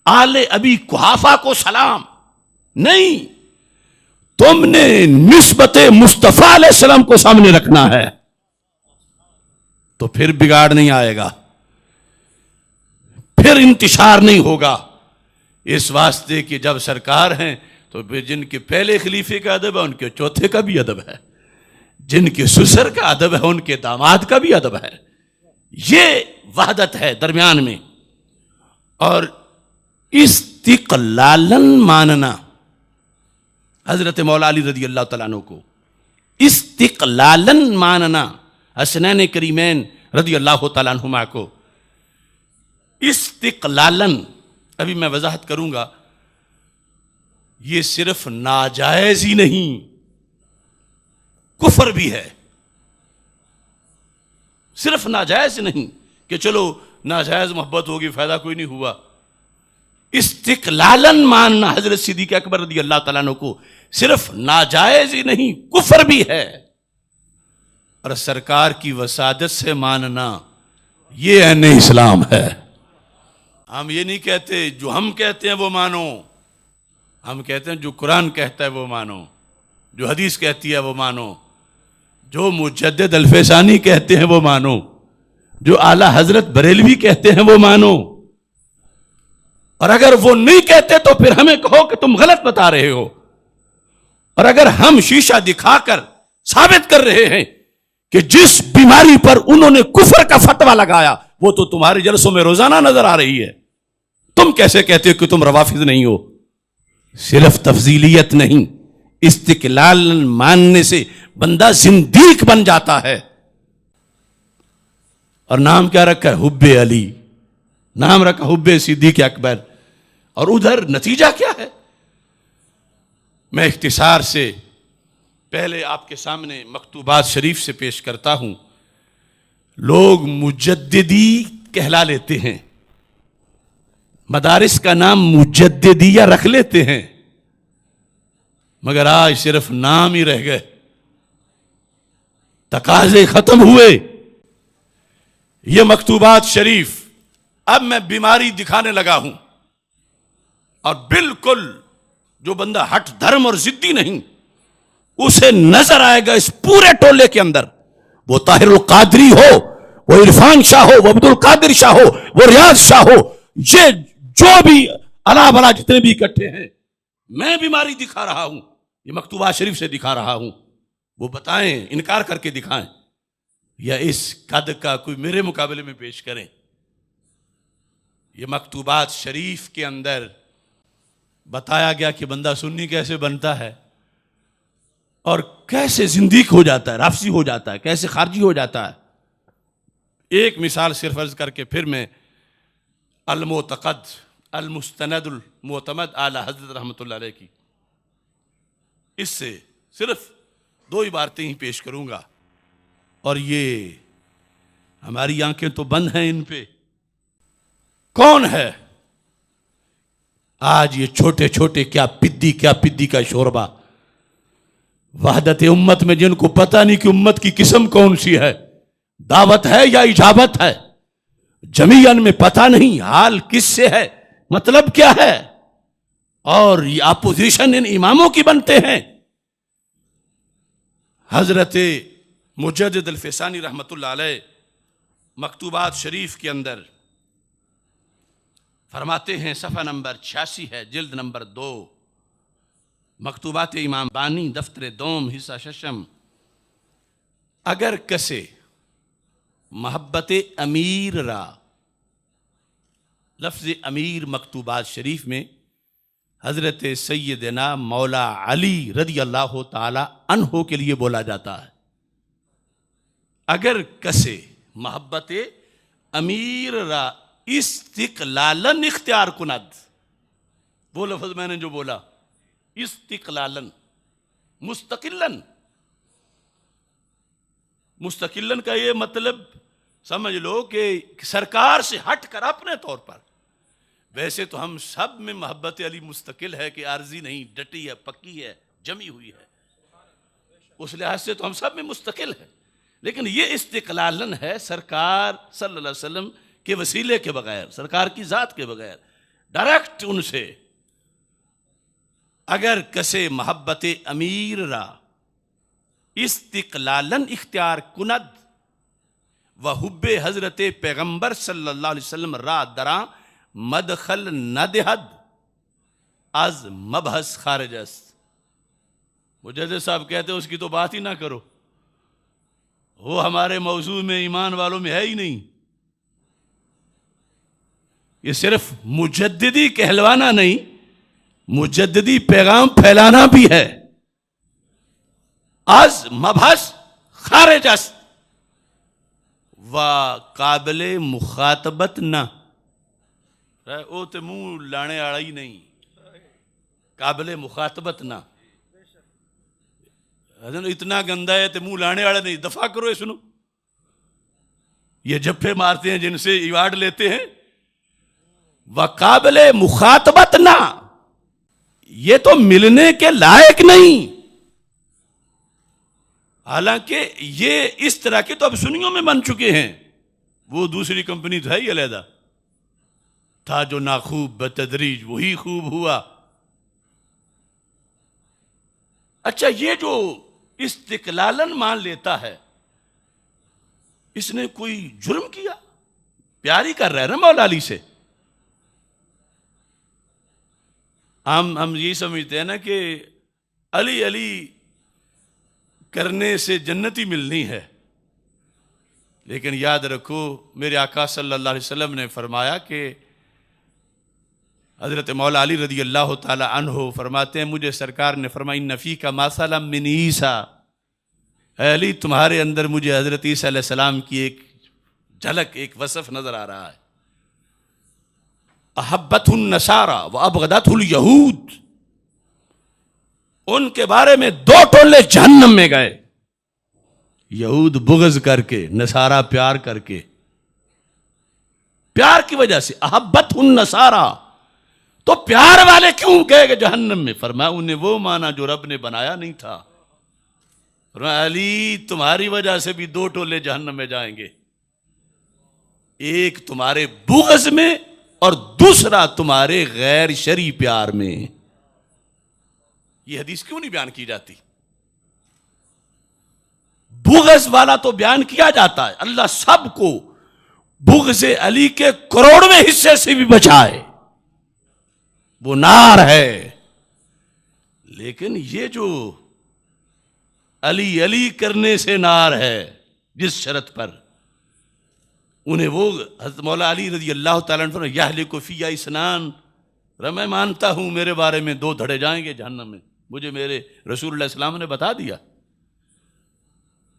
آل ابی قحافہ کو سلام، نہیں، تم نے نسبت مصطفیٰ علیہ السلام کو سامنے رکھنا ہے، تو پھر بگاڑ نہیں آئے گا، پھر انتشار نہیں ہوگا. اس واسطے کہ جب سرکار ہیں تو جن کے پہلے خلیفے کا ادب ہے ان کے چوتھے کا بھی ادب ہے، جن کے سسر کا ادب ہے ان کے داماد کا بھی ادب ہے. یہ وحدت ہے درمیان میں. اور استقلالن ماننا حضرت مولا علی رضی اللہ تعالیٰ عنہ کو، استقلالن ماننا حسنین کریمین رضی اللہ تعالیٰ عنہما کو، استقلالن، ابھی میں وضاحت کروں گا، یہ صرف ناجائز ہی نہیں، کفر بھی ہے. صرف ناجائز نہیں کہ چلو ناجائز محبت ہوگی فائدہ کوئی نہیں ہوا. استقلالن ماننا حضرت صدیق اکبر رضی اللہ تعالیٰ عنہ کو صرف ناجائز ہی نہیں، کفر بھی ہے. اور سرکار کی وسادت سے ماننا یہ عین اسلام ہے. ہم یہ نہیں کہتے جو ہم کہتے ہیں وہ مانو، ہم کہتے ہیں جو قرآن کہتا ہے وہ مانو، جو حدیث کہتی ہے وہ مانو، جو مجدد الفیسانی کہتے ہیں وہ مانو، جو اعلیٰ حضرت بریلوی کہتے ہیں وہ مانو. اور اگر وہ نہیں کہتے تو پھر ہمیں کہو کہ تم غلط بتا رہے ہو. اور اگر ہم شیشہ دکھا کر ثابت کر رہے ہیں کہ جس بیماری پر انہوں نے کفر کا فتویٰ لگایا وہ تو تمہارے جلسوں میں روزانہ نظر آ رہی ہے، تم کیسے کہتے ہو کہ تم روافض نہیں ہو؟ صرف تفضیلیت نہیں، استقلال ماننے سے بندہ زندیق بن جاتا ہے. اور نام کیا رکھا ہے؟ حب علی، نام رکھا حب صدیق اکبر. اور ادھر نتیجہ کیا ہے؟ میں اختصار سے پہلے آپ کے سامنے مکتوبات شریف سے پیش کرتا ہوں. لوگ مجددی کہلا لیتے ہیں، مدارس کا نام مجددیہ رکھ لیتے ہیں، مگر آج صرف نام ہی رہ گئے، تقاضے ختم ہوئے. یہ مکتوبات شریف اب میں بیماری دکھانے لگا ہوں، اور بالکل جو بندہ ہٹ دھرم اور ضدی نہیں اسے نظر آئے گا اس پورے ٹولے کے اندر، وہ طاہر القادری ہو، وہ عرفان شاہ ہو، وہ عبد القادر شاہ ہو، وہ ریاض شاہ ہو، یہ جو بھی الا بلا جتنے بھی اکٹھے ہیں، میں بیماری دکھا رہا ہوں، یہ مکتوبات شریف سے دکھا رہا ہوں. وہ بتائیں، انکار کر کے دکھائیں، یا اس قد کا کوئی میرے مقابلے میں پیش کریں. یہ مکتوبات شریف کے اندر بتایا گیا کہ بندہ سنی کیسے بنتا ہے اور کیسے زندیق ہو جاتا ہے، رافضی ہو جاتا ہے، کیسے خارجی ہو جاتا ہے. ایک مثال صرف عرض کر کے پھر میں المعتقد المستند المعتمد اعلی حضرت رحمۃ اللہ علیہ کی اس سے صرف 2 عبارتیں ہی پیش کروں گا. اور یہ ہماری آنکھیں تو بند ہیں ان پہ. کون ہے آج یہ چھوٹے چھوٹے کیا پدی کا شوربہ وحدت امت میں، جن کو پتہ نہیں کہ امت کی قسم کون سی ہے، دعوت ہے یا اجابت ہے، جمیعن میں پتہ نہیں حال کس سے ہے، مطلب کیا ہے، اور یہ اپوزیشن ان اماموں کی بنتے ہیں. حضرت مجدد الفیسانی رحمت اللہ علیہ مکتوبات شریف کے اندر فرماتے ہیں، صفحہ نمبر 86 ہے، جلد نمبر 2، مکتوبات امام بانی دفتر دوم حصہ ششم. اگر کسے محبت امیر را، لفظ امیر مکتوبات شریف میں حضرت سیدنا مولا علی رضی اللہ تعالی عنہ کے لیے بولا جاتا ہے. اگر کسے محبت امیر را استقلالن اختیار کند. وہ لفظ میں نے جو بولا استقلالن، مستقلن. مستقلن کا یہ مطلب سمجھ لو کہ سرکار سے ہٹ کر اپنے طور پر. ویسے تو ہم سب میں محبت علی مستقل ہے کہ عارضی نہیں، ڈٹی ہے، پکی ہے، جمی ہوئی ہے. اس لحاظ سے تو ہم سب میں مستقل ہے. لیکن یہ استقلالن ہے سرکار صلی اللہ علیہ وسلم کے وسیلے کے بغیر، سرکار کی ذات کے بغیر، ڈائریکٹ ان سے. اگر کسے محبت امیر را استقلالن اختیار کند و حب حضرت پیغمبر صلی اللہ علیہ وسلم را درا مدخل نہ دہد از مبحث خارج است. مجدد صاحب کہتے ہیں اس کی تو بات ہی نہ کرو، وہ ہمارے موضوع میں ایمان والوں میں ہے ہی نہیں. یہ صرف مجددی کہلوانا نہیں، مجددی پیغام پھیلانا بھی ہے. از مبحث خارج است و قابل مخاطبت نہ. او تے منہ لانے والا ہی نہیں، قابل مخاطبت نہ. اتنا گندا ہے تو منہ لانے والا نہیں. دفاع کرو یہ سنو. یہ جھپے مارتے ہیں جن سے ایوارڈ لیتے ہیں. وقابل مخاطبت نہ، یہ تو ملنے کے لائق نہیں. حالانکہ یہ اس طرح کے تو اب سنیوں میں بن چکے ہیں. وہ دوسری کمپنی تو ہے ہی علیحدہ. تھا جو ناخوب بتدریج وہی خوب ہوا. اچھا، یہ جو استقلالن مان لیتا ہے، اس نے کوئی جرم کیا؟ پیار ہی کر رہا ہے نا مولا علی سے. ہم یہی سمجھتے ہیں نا کہ علی علی کرنے سے جنتی ملنی ہے. لیکن یاد رکھو میرے آقا صلی اللہ علیہ وسلم نے فرمایا کہ حضرت مولا علی رضی اللہ تعالی عنہ فرماتے ہیں، مجھے سرکار نے فرمایا ان فیک کا مثلا من عیسیٰ، اے علی تمہارے اندر مجھے حضرت عیسیٰ علیہ السلام کی ایک جھلک، ایک وصف نظر آ رہا ہے. احبت النصارى وابغضت الیہود، ان کے بارے میں دو ٹولے جہنم میں گئے. یہود بغض کر کے، نصارہ پیار کر کے. پیار کی وجہ سے احبت النصارى، تو پیار والے کیوں گئے کہ جہنم میں؟ فرمایا انہیں وہ مانا جو رب نے بنایا نہیں تھا. فرمایا علی تمہاری وجہ سے بھی دو ٹولے جہنم میں جائیں گے، ایک تمہارے بغض میں اور دوسرا تمہارے غیر شرعی پیار میں. یہ حدیث کیوں نہیں بیان کی جاتی؟ بغض والا تو بیان کیا جاتا ہے. اللہ سب کو بغض علی کے کروڑویں حصے سے بھی بچائے، وہ نار ہے. لیکن یہ جو علی علی کرنے سے نار ہے جس شرط پر، انہیں وہ حضرت مولا علی رضی اللہ تعالیٰ عنہ یہلک فی اثنان، میں مانتا ہوں میرے بارے میں دو دھڑے جائیں گے جہنم میں. مجھے میرے رسول اللہ السلام نے بتا دیا،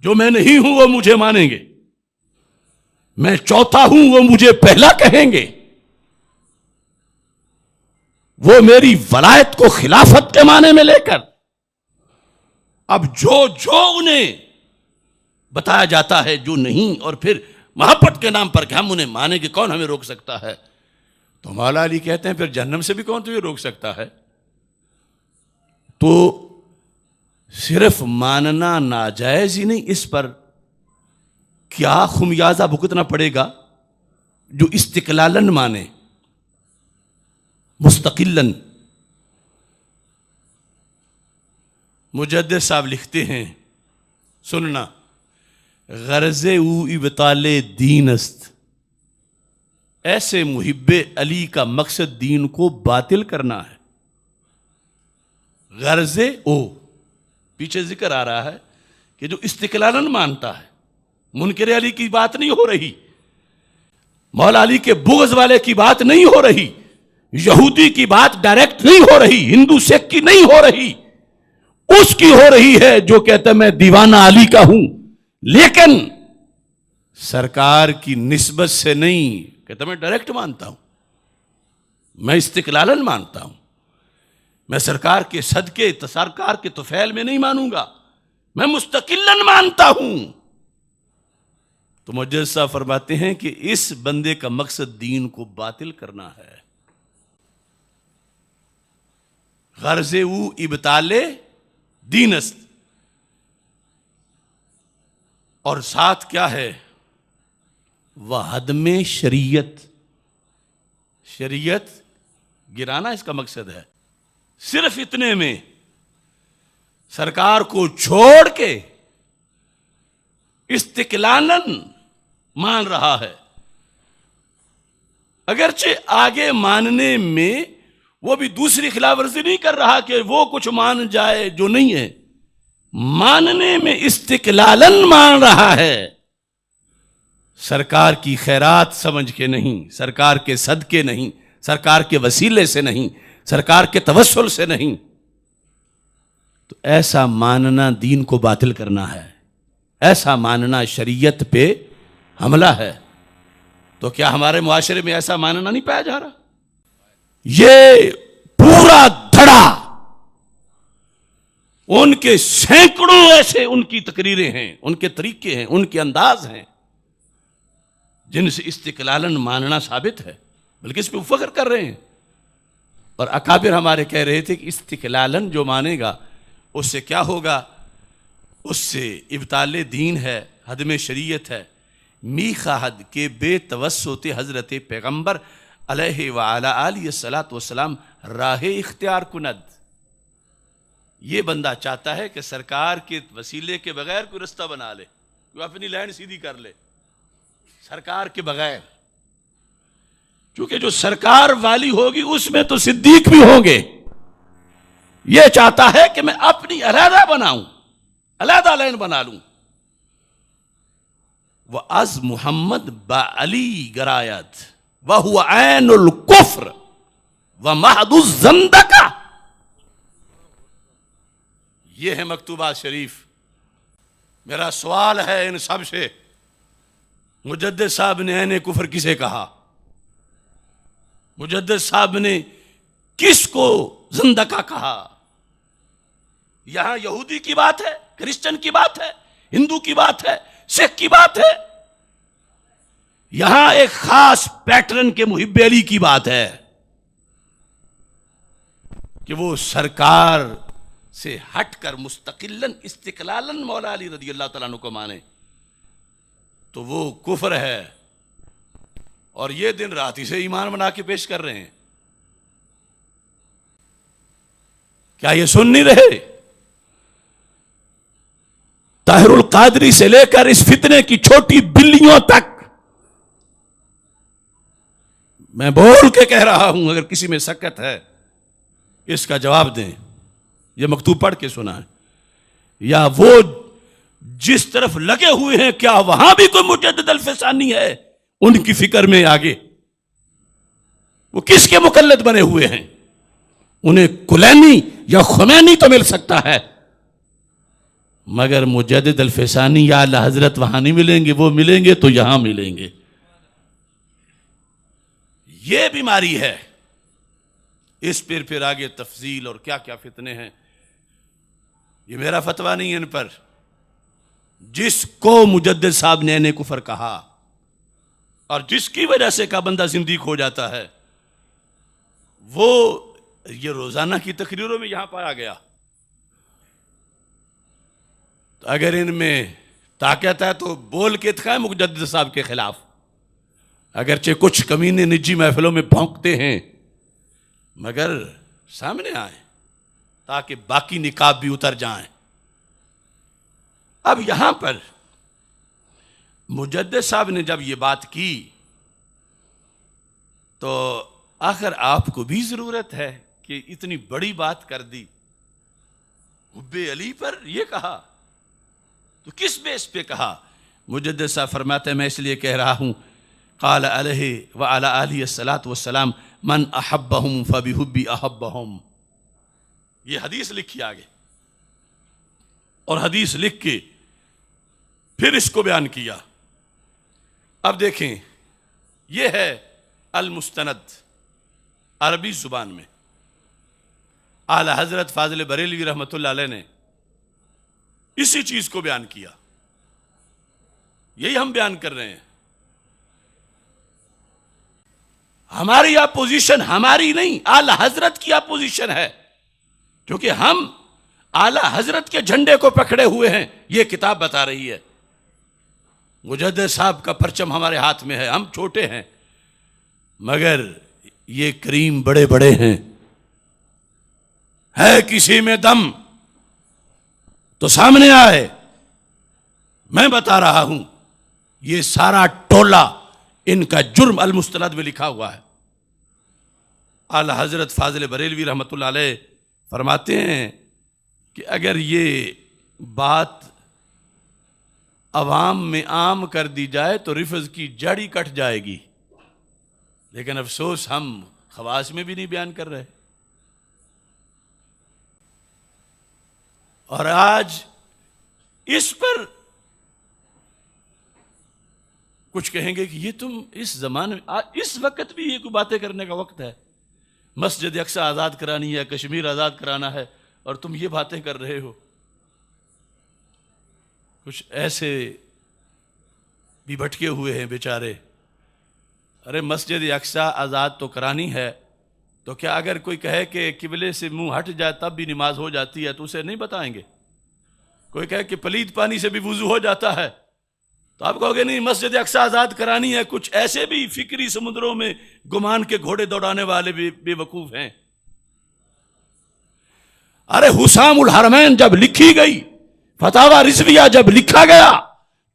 جو میں نہیں ہوں وہ مجھے مانیں گے، میں چوتھا ہوں وہ مجھے پہلا کہیں گے. وہ میری ولایت کو خلافت کے معنی میں لے کر اب جو انہیں بتایا جاتا ہے جو نہیں، اور پھر محبت کے نام پر کہ ہم انہیں مانیں کہ کون ہمیں روک سکتا ہے. تو مولا علی کہتے ہیں پھر جہنم سے بھی کون تمہیں روک سکتا ہے؟ تو صرف ماننا ناجائز ہی نہیں، اس پر کیا خمیازہ بھگتنا پڑے گا جو استقلالن مانے، مستقلن. مجدد صاحب لکھتے ہیں، سننا، غرض او ابطال دین است، ایسے محب علی کا مقصد دین کو باطل کرنا ہے. غرض او، پیچھے ذکر آ رہا ہے کہ جو استقلالن مانتا ہے، منکر علی کی بات نہیں ہو رہی، مولا علی کے بغض والے کی بات نہیں ہو رہی، یہودی کی بات ڈائریکٹ نہیں ہو رہی، ہندو سکھ کی نہیں ہو رہی، اس کی ہو رہی ہے جو کہتا ہے میں دیوانہ علی کا ہوں. لیکن سرکار کی نسبت سے نہیں کہتا میں ڈائریکٹ مانتا ہوں، میں استقلالن مانتا ہوں، میں سرکار کے صدقے سرکار کے طفیل میں نہیں مانوں گا، میں مستقلن مانتا ہوں۔ تو مجدد صاحب فرماتے ہیں کہ اس بندے کا مقصد دین کو باطل کرنا ہے، غرض او ابطال دین است، اور ساتھ کیا ہے وحدم شریعت، شریعت گرانا اس کا مقصد ہے۔ صرف اتنے میں سرکار کو چھوڑ کے استقلالن مان رہا ہے، اگرچہ آگے ماننے میں وہ بھی دوسری خلاف ورزی نہیں کر رہا کہ وہ کچھ مان جائے جو نہیں ہے، ماننے میں استقلالن مان رہا ہے، سرکار کی خیرات سمجھ کے نہیں، سرکار کے صدقے نہیں، سرکار کے وسیلے سے نہیں، سرکار کے توسل سے نہیں۔ تو ایسا ماننا دین کو باطل کرنا ہے، ایسا ماننا شریعت پہ حملہ ہے۔ تو کیا ہمارے معاشرے میں ایسا ماننا نہیں پایا جا رہا؟ یہ پورا دھڑا ان کے سینکڑوں ایسے ان کی تقریریں ہیں، ان کے طریقے ہیں، ان کے انداز ہیں جن سے استقلالن ماننا ثابت ہے، بلکہ اس پہ فخر کر رہے ہیں۔ اور اکابر ہمارے کہہ رہے تھے کہ استقلالن جو مانے گا اس سے کیا ہوگا؟ اس سے ابطال دین ہے، حدم شریعت ہے، میخا حد کے بے توسط حضرت پیغمبر علیہ وعلی آلہ السلام راہ اختیار کند۔ یہ بندہ چاہتا ہے کہ سرکار کے وسیلے کے بغیر کوئی رستہ بنا لے، کوئی اپنی لائن سیدھی کر لے سرکار کے بغیر، چونکہ جو سرکار والی ہوگی اس میں تو صدیق بھی ہوں گے۔ یہ چاہتا ہے کہ میں اپنی علیحدہ بناؤں، علیحدہ لائن بنا لوں۔ وَأَز محمد بَعَلِی گرایت وَهُوَ عَيْنُ الْكُفْرِ وَمَحْضُ الزَّنْدَقَةِ۔ یہ ہے مکتوبات شریف۔ میرا سوال ہے ان سب سے، مجدد صاحب نے عین کفر کسے کہا؟ مجدد صاحب نے کس کو زندقہ کہا؟ یہاں یہودی کی بات ہے، کرسچن کی بات ہے، ہندو کی بات ہے، سکھ کی بات ہے، یہاں ایک خاص پیٹرن کے محب علی کی بات ہے کہ وہ سرکار سے ہٹ کر مستقلن استقلالن مولا علی رضی اللہ تعالیٰ عنہ کو مانے تو وہ کفر ہے، اور یہ دن رات ہی سے ایمان بنا کے پیش کر رہے ہیں۔ کیا یہ سن نہیں رہے؟ طاہر القادری سے لے کر اس فتنے کی چھوٹی بلیوں تک میں بول کے کہہ رہا ہوں، اگر کسی میں سکت ہے اس کا جواب دیں۔ یہ مکتوب پڑھ کے سنا ہے، یا وہ جس طرف لگے ہوئے ہیں کیا وہاں بھی کوئی مجدد الفسانی ہے ان کی فکر میں آگے؟ وہ کس کے مقلد بنے ہوئے ہیں؟ انہیں کلینی یا خمینی تو مل سکتا ہے، مگر مجدد الفسانی یا اعلی حضرت وہاں نہیں ملیں گے، وہ ملیں گے تو یہاں ملیں گے۔ یہ بیماری ہے، اس پھر آگے تفصیل اور کیا کیا فتنے ہیں، یہ میرا فتویٰ نہیں ہے ان پر۔ جس کو مجدد صاحب نے عین کفر کہا اور جس کی وجہ سے کا بندہ زندیق ہو جاتا ہے، وہ یہ روزانہ کی تقریروں میں یہاں پایا گیا۔ تو اگر ان میں طاقت ہے تو بول کے دکھائیں مجدد صاحب کے خلاف، اگرچہ کچھ کمینے نجی محفلوں میں بھونکتے ہیں مگر سامنے آئیں تاکہ باقی نقاب بھی اتر جائیں۔ اب یہاں پر مجدد صاحب نے جب یہ بات کی تو آخر آپ کو بھی ضرورت ہے کہ اتنی بڑی بات کر دی، حب علی پر یہ کہا تو کس بیس پہ کہا؟ مجدد صاحب فرماتے ہیں میں اس لیے کہہ رہا ہوں، قال علیہ وعلی آلہ الصلاۃ والسلام من احبہم فبحبی احبہم۔ یہ حدیث لکھی آگے، اور حدیث لکھ کے پھر اس کو بیان کیا اب دیکھیں، یہ ہے المستند عربی زبان میں. اعلی حضرت فاضل بریلوی رحمۃ اللہ علیہ نے اسی چیز کو بیان کیا. یہی ہم بیان کر رہے ہیں. ہماری اپوزیشن ہماری نہیں، اعلی حضرت کی اپوزیشن ہے، کیونکہ ہم اعلی حضرت کے جھنڈے کو پکڑے ہوئے ہیں. یہ کتاب بتا رہی ہے. مجدد صاحب کا پرچم ہمارے ہاتھ میں ہے. ہم چھوٹے ہیں مگر یہ کریم بڑے بڑے ہیں. ہے کسی میں دم تو سامنے آئے. میں بتا رہا ہوں، یہ سارا ٹولہ ان کا جرم المستند میں لکھا ہوا ہے. اعلی حضرت فاضل بریلوی رحمۃ اللہ علیہ فرماتے ہیں کہ اگر یہ بات عوام میں عام کر دی جائے تو رفض کی جڑ ہی کٹ جائے گی. لیکن افسوس ہم خواص میں بھی نہیں بیان کر رہے. اور آج اس پر کچھ کہیں گے کہ یہ تم اس زمانے میں، اس وقت بھی یہ کوئی باتیں کرنے کا وقت ہے. مسجد اقصی آزاد کرانی ہے، کشمیر آزاد کرانا ہے، اور تم یہ باتیں کر رہے ہو. کچھ ایسے بھی بھٹکے ہوئے ہیں بیچارے. ارے مسجد اقصی آزاد تو کرانی ہے، تو کیا اگر کوئی کہے کہ قبلے سے منہ ہٹ جائے تب بھی نماز ہو جاتی ہے تو اسے نہیں بتائیں گے؟ کوئی کہے کہ پلید پانی سے بھی وضو ہو جاتا ہے تو آپ کہو گے نہیں مسجد اقصی آزاد کرانی ہے. کچھ ایسے بھی فکری سمندروں میں گمان کے گھوڑے دوڑانے والے بھی بے وقوف ہیں. ارے حسام الحرمین جب لکھی گئی، فتاوی رضویہ جب لکھا گیا،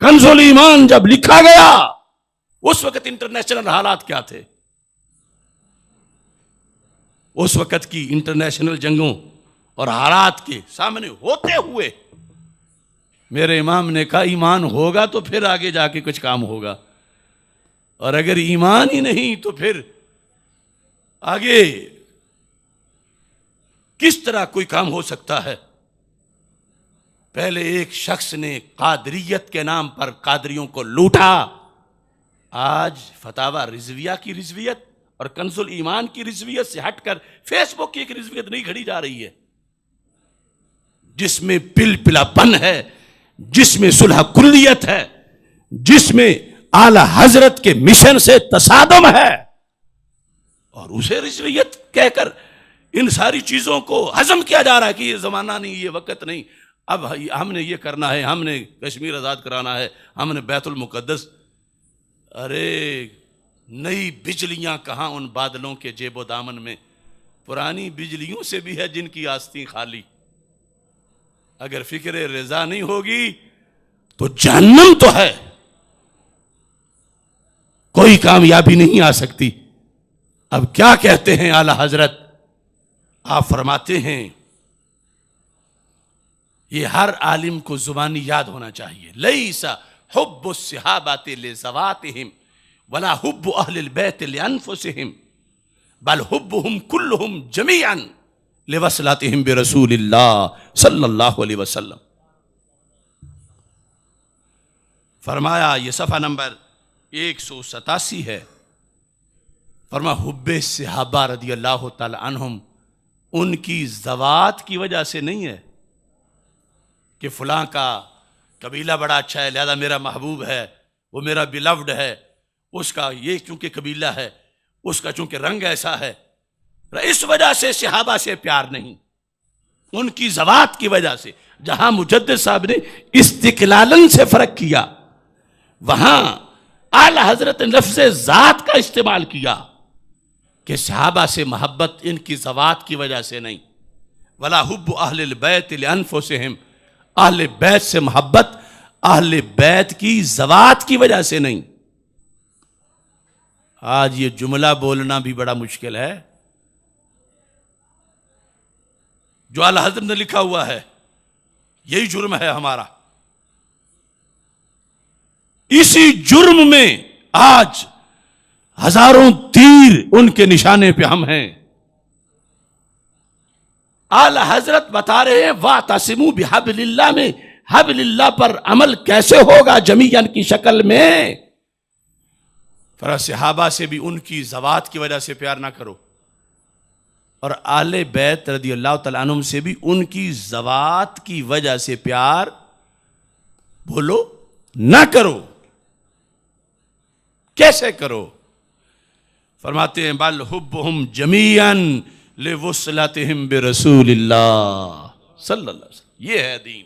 کنز الایمان جب لکھا گیا، اس وقت انٹرنیشنل حالات کیا تھے؟ اس وقت کی انٹرنیشنل جنگوں اور حالات کے سامنے ہوتے ہوئے میرے امام نے کہا ایمان ہوگا تو پھر آگے جا کے کچھ کام ہوگا، اور اگر ایمان ہی نہیں تو پھر آگے کس طرح کوئی کام ہو سکتا ہے؟ پہلے ایک شخص نے قادریت کے نام پر قادریوں کو لوٹا. آج فتاوی رضویہ کی رضویت اور کنز الایمان کی رضویت سے ہٹ کر فیس بک کی ایک رضویت نہیں گھڑی جا رہی ہے، جس میں پل پلا پن ہے، جس میں صلح کلیت ہے، جس میں اعلی حضرت کے مشن سے تصادم ہے، اور اسے رضویت کہہ کر ان ساری چیزوں کو ہضم کیا جا رہا ہے کہ یہ زمانہ نہیں، یہ وقت نہیں، اب ہم نے یہ کرنا ہے، ہم نے کشمیر آزاد کرانا ہے، ہم نے بیت المقدس. ارے نئی بجلیاں کہاں ان بادلوں کے جیب و دامن میں، پرانی بجلیوں سے بھی ہے جن کی آستیں خالی. اگر فکر رضا نہیں ہوگی تو جہنم تو ہے، کوئی کامیابی نہیں آ سکتی. اب کیا کہتے ہیں اعلی حضرت؟ آپ فرماتے ہیں یہ ہر عالم کو زبانی یاد ہونا چاہیے. لیس حب الصحابۃ لذواتہم ولا حب اہل البیت لانفسہم بل حبہم کلہم جمیعا لوصلاتہم برسول اللہ صلی اللہ علیہ وسلم. فرمایا، یہ صفحہ نمبر 187 ہے. فرمایا حب صحابہ رضی اللہ تعالی عنہم ان کی ذوات کی وجہ سے نہیں ہے کہ فلاں کا قبیلہ بڑا اچھا ہے لہذا میرا محبوب ہے، وہ میرا بیلوڈ ہے، اس کا یہ چونکہ قبیلہ ہے، اس کا چونکہ رنگ ایسا ہے، اس وجہ سے صحابہ سے پیار نہیں، ان کی ذوات کی وجہ سے. جہاں مجدد صاحب نے استقلالن سے فرق کیا، وہاں اعلی حضرت نے لفظ ذات کا استعمال کیا کہ صحابہ سے محبت ان کی ذوات کی وجہ سے نہیں. ولا حب اہل البیت لانفسہم، اہل بیت سے محبت اہل بیت کی ذوات کی وجہ سے نہیں. آج یہ جملہ بولنا بھی بڑا مشکل ہے جو اعلی حضرت نے لکھا ہوا ہے. یہی جرم ہے ہمارا. اسی جرم میں آج ہزاروں تیر ان کے نشانے پہ ہم ہیں. اعلی حضرت بتا رہے ہیں وَاعْتَصِمُوا بِحَبْلِ اللَّهِ میں حبل اللہ پر عمل کیسے ہوگا جمیعاً کی شکل میں؟ فرا صحابہ سے بھی ان کی ذوات کی وجہ سے پیار نہ کرو، اور آل بیت رضی اللہ تعالیٰ عنہم سے بھی ان کی ذوات کی وجہ سے پیار بولو نہ کرو۔ کیسے کرو؟ فرماتے ہیں بل حبہم جمیعا لوصلتہم برسول اللہ صلی اللہ علیہ وسلم، یہ ہے دین۔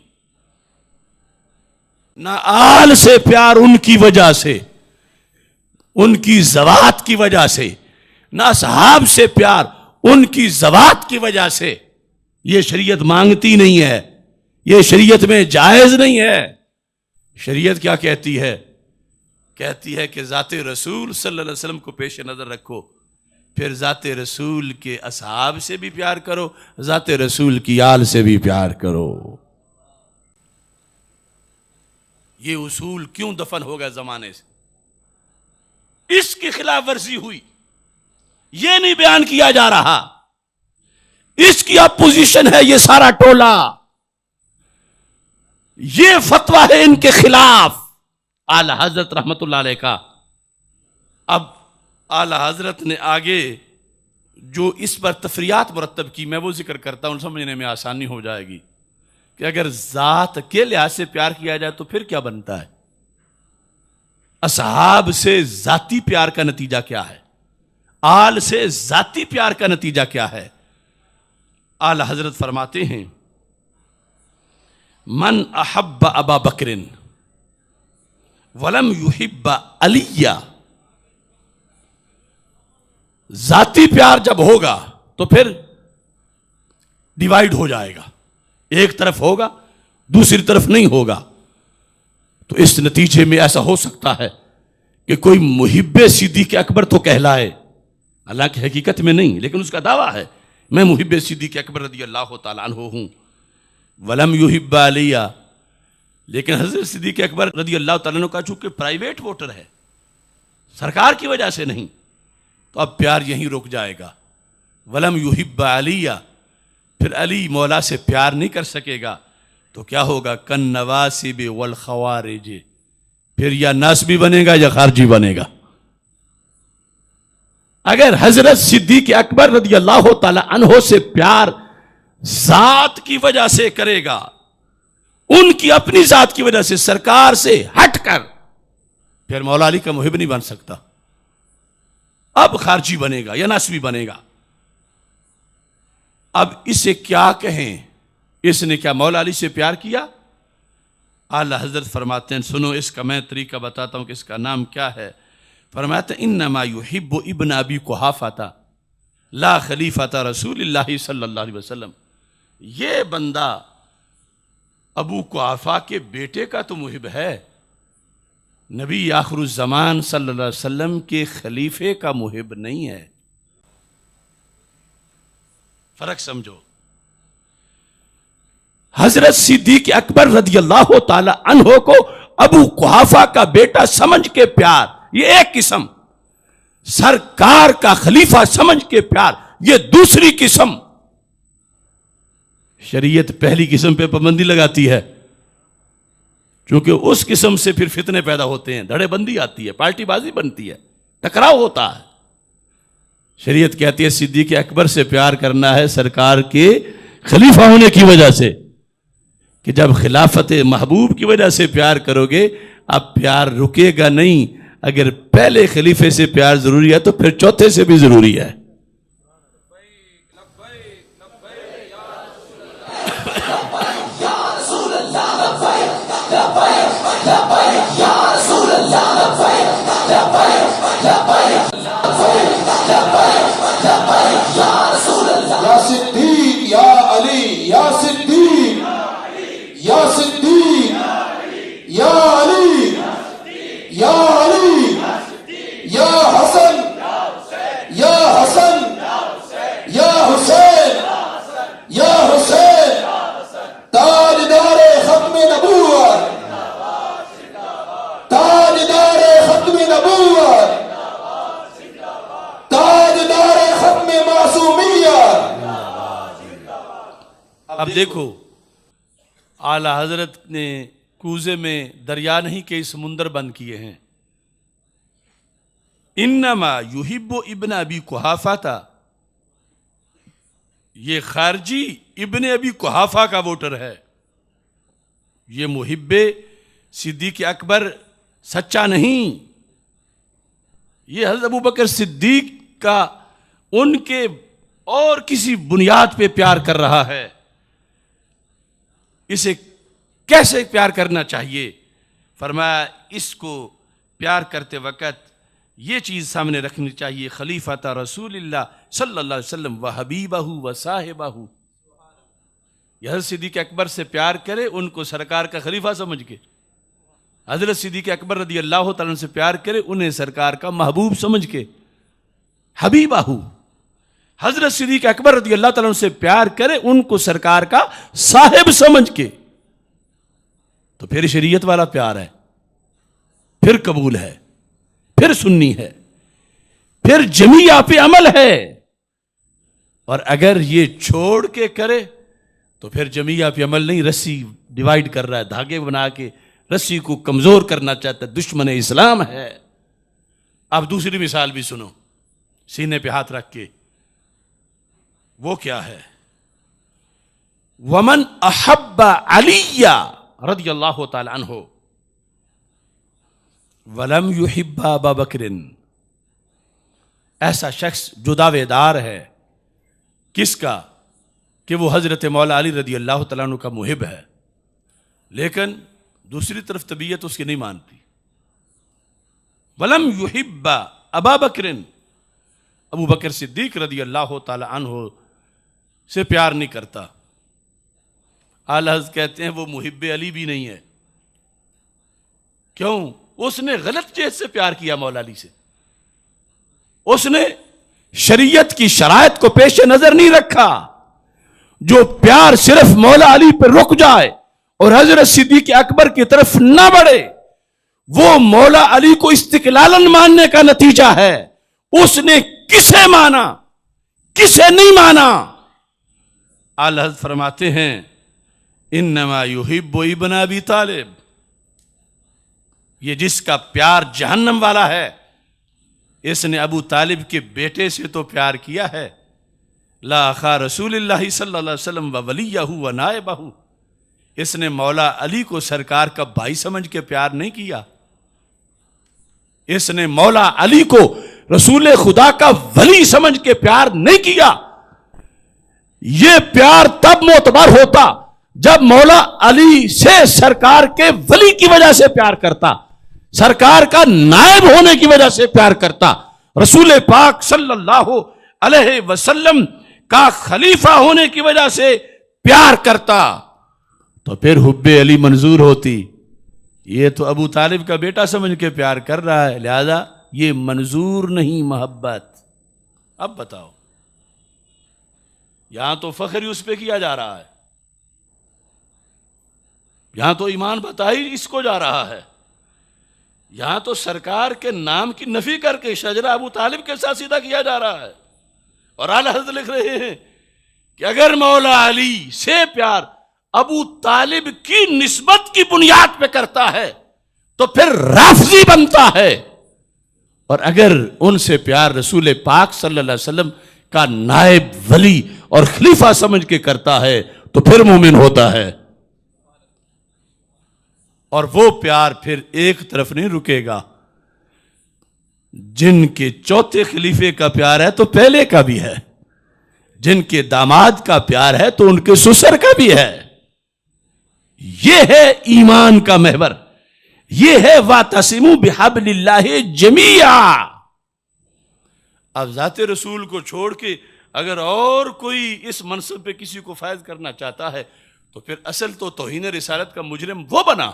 نہ آل سے پیار ان کی وجہ سے، ان کی ذوات کی وجہ سے، نہ اصحاب سے پیار ان کی ذوات کی وجہ سے، یہ شریعت مانگتی نہیں ہے، یہ شریعت میں جائز نہیں ہے۔ شریعت کیا کہتی ہے؟ کہتی ہے کہ ذات رسول صلی اللہ علیہ وسلم کو پیش نظر رکھو، پھر ذات رسول کے اصحاب سے بھی پیار کرو، ذات رسول کی آل سے بھی پیار کرو۔ یہ اصول کیوں دفن ہو گئے زمانے سے؟ اس کی خلاف ورزی ہوئی، یہ نہیں بیان کیا جا رہا، اس کی اپوزیشن ہے یہ سارا ٹولہ، یہ فتویٰ ہے ان کے خلاف اعلی حضرت رحمت اللہ علیہ کا۔ اب اعلی حضرت نے آگے جو اس پر تفریعات مرتب کی، میں وہ ذکر کرتا ہوں، سمجھنے میں آسانی ہو جائے گی کہ اگر ذات کے لحاظ سے پیار کیا جائے تو پھر کیا بنتا ہے؟ اصحاب سے ذاتی پیار کا نتیجہ کیا ہے؟ آل سے ذاتی پیار کا نتیجہ کیا ہے؟ اعلی حضرت فرماتے ہیں من احب ابا بکر ولم یحب علی، ذاتی پیار جب ہوگا تو پھر ڈیوائیڈ ہو جائے گا، ایک طرف ہوگا دوسری طرف نہیں ہوگا۔ تو اس نتیجے میں ایسا ہو سکتا ہے کہ کوئی محب صدیق اکبر تو کہلائے، حالانکہ حقیقت میں نہیں، لیکن اس کا دعویٰ ہے میں محب صدیق اکبر رضی اللہ تعالیٰ عنہ ہوں، ولم یحب علی، لیکن حضرت صدیق اکبر رضی اللہ تعالیٰ عنہ کا چونکہ پرائیویٹ ووٹر ہے، سرکار کی وجہ سے نہیں، تو اب پیار یہیں رک جائے گا۔ ولم یحب علی، پھر علی مولا سے پیار نہیں کر سکے گا تو کیا ہوگا؟ کن نواسب والخوارج، پھر یا ناسبی بنے گا یا خارجی بنے گا۔ اگر حضرت صدیق اکبر رضی اللہ تعالی عنہ سے پیار ذات کی وجہ سے کرے گا، ان کی اپنی ذات کی وجہ سے، سرکار سے ہٹ کر، پھر مولا علی کا محب نہیں بن سکتا، اب خارجی بنے گا یا ناسبی بنے گا۔ اب اسے کیا کہیں؟ اس نے کیا مولا علی سے پیار کیا؟ اعلی حضرت فرماتے ہیں سنو، اس کا میں طریقہ بتاتا ہوں کہ اس کا نام کیا ہے۔ فرماتے ہیں انما یحب ابن ابی قحافہ لا خلیفۃ رسول اللہ صلی اللہ علیہ وسلم، یہ بندہ ابو قحافہ کے بیٹے کا تو محب ہے، نبی آخر الزمان صلی اللہ علیہ وسلم کے خلیفے کا محب نہیں ہے۔ فرق سمجھو، حضرت صدیق اکبر رضی اللہ تعالی عنہ کو ابو قحافہ کا بیٹا سمجھ کے پیار، یہ ایک قسم، سرکار کا خلیفہ سمجھ کے پیار یہ دوسری قسم۔ شریعت پہلی قسم پہ پابندی لگاتی ہے، چونکہ اس قسم سے پھر فتنے پیدا ہوتے ہیں، دھڑے بندی آتی ہے، پارٹی بازی بنتی ہے، ٹکراؤ ہوتا ہے۔ شریعت کہتی ہے صدیق اکبر سے پیار کرنا ہے سرکار کے خلیفہ ہونے کی وجہ سے، کہ جب خلافت محبوب کی وجہ سے پیار کرو گے اب پیار رکے گا نہیں، اگر پہلے خلیفے سے پیار ضروری ہے تو پھر چوتھے سے بھی ضروری ہے۔ یا صدیق یا علی، یا صدیق یا صدیق یا علی، یا علی، یا حسن یا حسن یا حسین یا حسین، تاجدار ختم نبوت، تاجدار ختم نبوت، تاجدار ختم معصومیت۔ اب دیکھو اعلی حضرت نے کوزے میں دریا نہیں کہ سمندر بند کیے ہیں، انما یحب ابن ابی قحافہ تھا، یہ خارجی ابن ابی قحافہ کا ووٹر ہے، یہ محب صدیق اکبر سچا نہیں، یہ حضرت ابوبکر صدیق کا ان کے اور کسی بنیاد پہ پیار کر رہا ہے۔ اسے کیسے پیار کرنا چاہیے؟ فرمایا اس کو پیار کرتے وقت یہ چیز سامنے رکھنی چاہیے، خلیفۃ رسول اللہ صلی اللہ علیہ وسلم و حبیبہ و صاحبہ، یہ حضرت صدیق اکبر سے پیار کرے، ان کو سرکار کا خلیفہ سمجھ کے، حضرت صدیق اکبر رضی اللہ تعالیٰ عنہ سے پیار کرے، انہیں سرکار کا محبوب سمجھ کے، حبیبہ، حضرت صدیق اکبر رضی اللہ تعالیٰ عنہ سے پیار کرے، ان کو سرکار کا صاحب سمجھ کے، تو پھر شریعت والا پیار ہے، پھر قبول ہے، پھر سنی ہے، پھر جمیعہ پہ عمل ہے۔ اور اگر یہ چھوڑ کے کرے تو پھر جمیعہ پہ عمل نہیں، رسی ڈیوائیڈ کر رہا ہے، دھاگے بنا کے رسی کو کمزور کرنا چاہتا ہے، دشمن اسلام ہے۔ اب دوسری مثال بھی سنو، سینے پہ ہاتھ رکھ کے، وہ کیا ہے؟ ومن احب علی رضی اللہ تعالی عنہ ولم یحب ابا بکر، ایسا شخص جو دعوے دار ہے کس کا؟ کہ وہ حضرت مولا علی رضی اللہ تعالیٰ عنہ کا محب ہے، لیکن دوسری طرف طبیعت اس کی نہیں مانتی۔ ولم یحب ابا بکر، ابو بکر صدیق رضی اللہ تعالی عنہ سے پیار نہیں کرتا۔ اعلی حضرت کہتے ہیں وہ محب علی بھی نہیں ہے۔ کیوں؟ اس نے غلط چیز سے پیار کیا مولا علی سے، اس نے شریعت کی شرائط کو پیش نظر نہیں رکھا۔ جو پیار صرف مولا علی پر رک جائے اور حضرت صدیق اکبر کی طرف نہ بڑھے، وہ مولا علی کو استقلالن ماننے کا نتیجہ ہے۔ اس نے کسے مانا، کسے نہیں مانا؟ اعلی حضرت فرماتے ہیں انما یحب ابن ابی طالب، یہ جس کا پیار جہنم والا ہے، اس نے ابو طالب کے بیٹے سے تو پیار کیا ہے، لا اخا رسول اللہ صلی اللہ علیہ وسلم و ولیہ و نائبہ، اس نے مولا علی کو سرکار کا بھائی سمجھ کے پیار نہیں کیا، اس نے مولا علی کو رسول خدا کا ولی سمجھ کے پیار نہیں کیا۔ یہ پیار تب معتبر ہوتا جب مولا علی سے سرکار کے ولی کی وجہ سے پیار کرتا، سرکار کا نائب ہونے کی وجہ سے پیار کرتا، رسول پاک صلی اللہ علیہ وسلم کا خلیفہ ہونے کی وجہ سے پیار کرتا، تو پھر حب علی منظور ہوتی۔ یہ تو ابو طالب کا بیٹا سمجھ کے پیار کر رہا ہے، لہذا یہ منظور نہیں محبت۔ اب بتاؤ، یہاں تو فخر ہی اس پہ کیا جا رہا ہے، یہاں تو ایمان بتائی اس کو جا رہا ہے، یہاں تو سرکار کے نام کی نفی کر کے شجرہ ابو طالب کے ساتھ سیدھا کیا جا رہا ہے۔ اور اعلی حضرت لکھ رہے ہیں کہ اگر مولا علی سے پیار ابو طالب کی نسبت کی بنیاد پہ کرتا ہے تو پھر رافضی بنتا ہے، اور اگر ان سے پیار رسول پاک صلی اللہ علیہ وسلم کا نائب، ولی اور خلیفہ سمجھ کے کرتا ہے تو پھر مومن ہوتا ہے۔ اور وہ پیار پھر ایک طرف نہیں رکے گا، جن کے چوتھے خلیفے کا پیار ہے تو پہلے کا بھی ہے، جن کے داماد کا پیار ہے تو ان کے سسر کا بھی ہے۔ یہ ہے ایمان کا محور، یہ ہے وَاعْتَصِمُوا بِحَبْلِ اللَّهِ جَمِيعًا۔ اب ذات رسول کو چھوڑ کے اگر اور کوئی اس منصب پہ کسی کو فائز کرنا چاہتا ہے تو پھر اصل تو توہین رسالت کا مجرم وہ بنا۔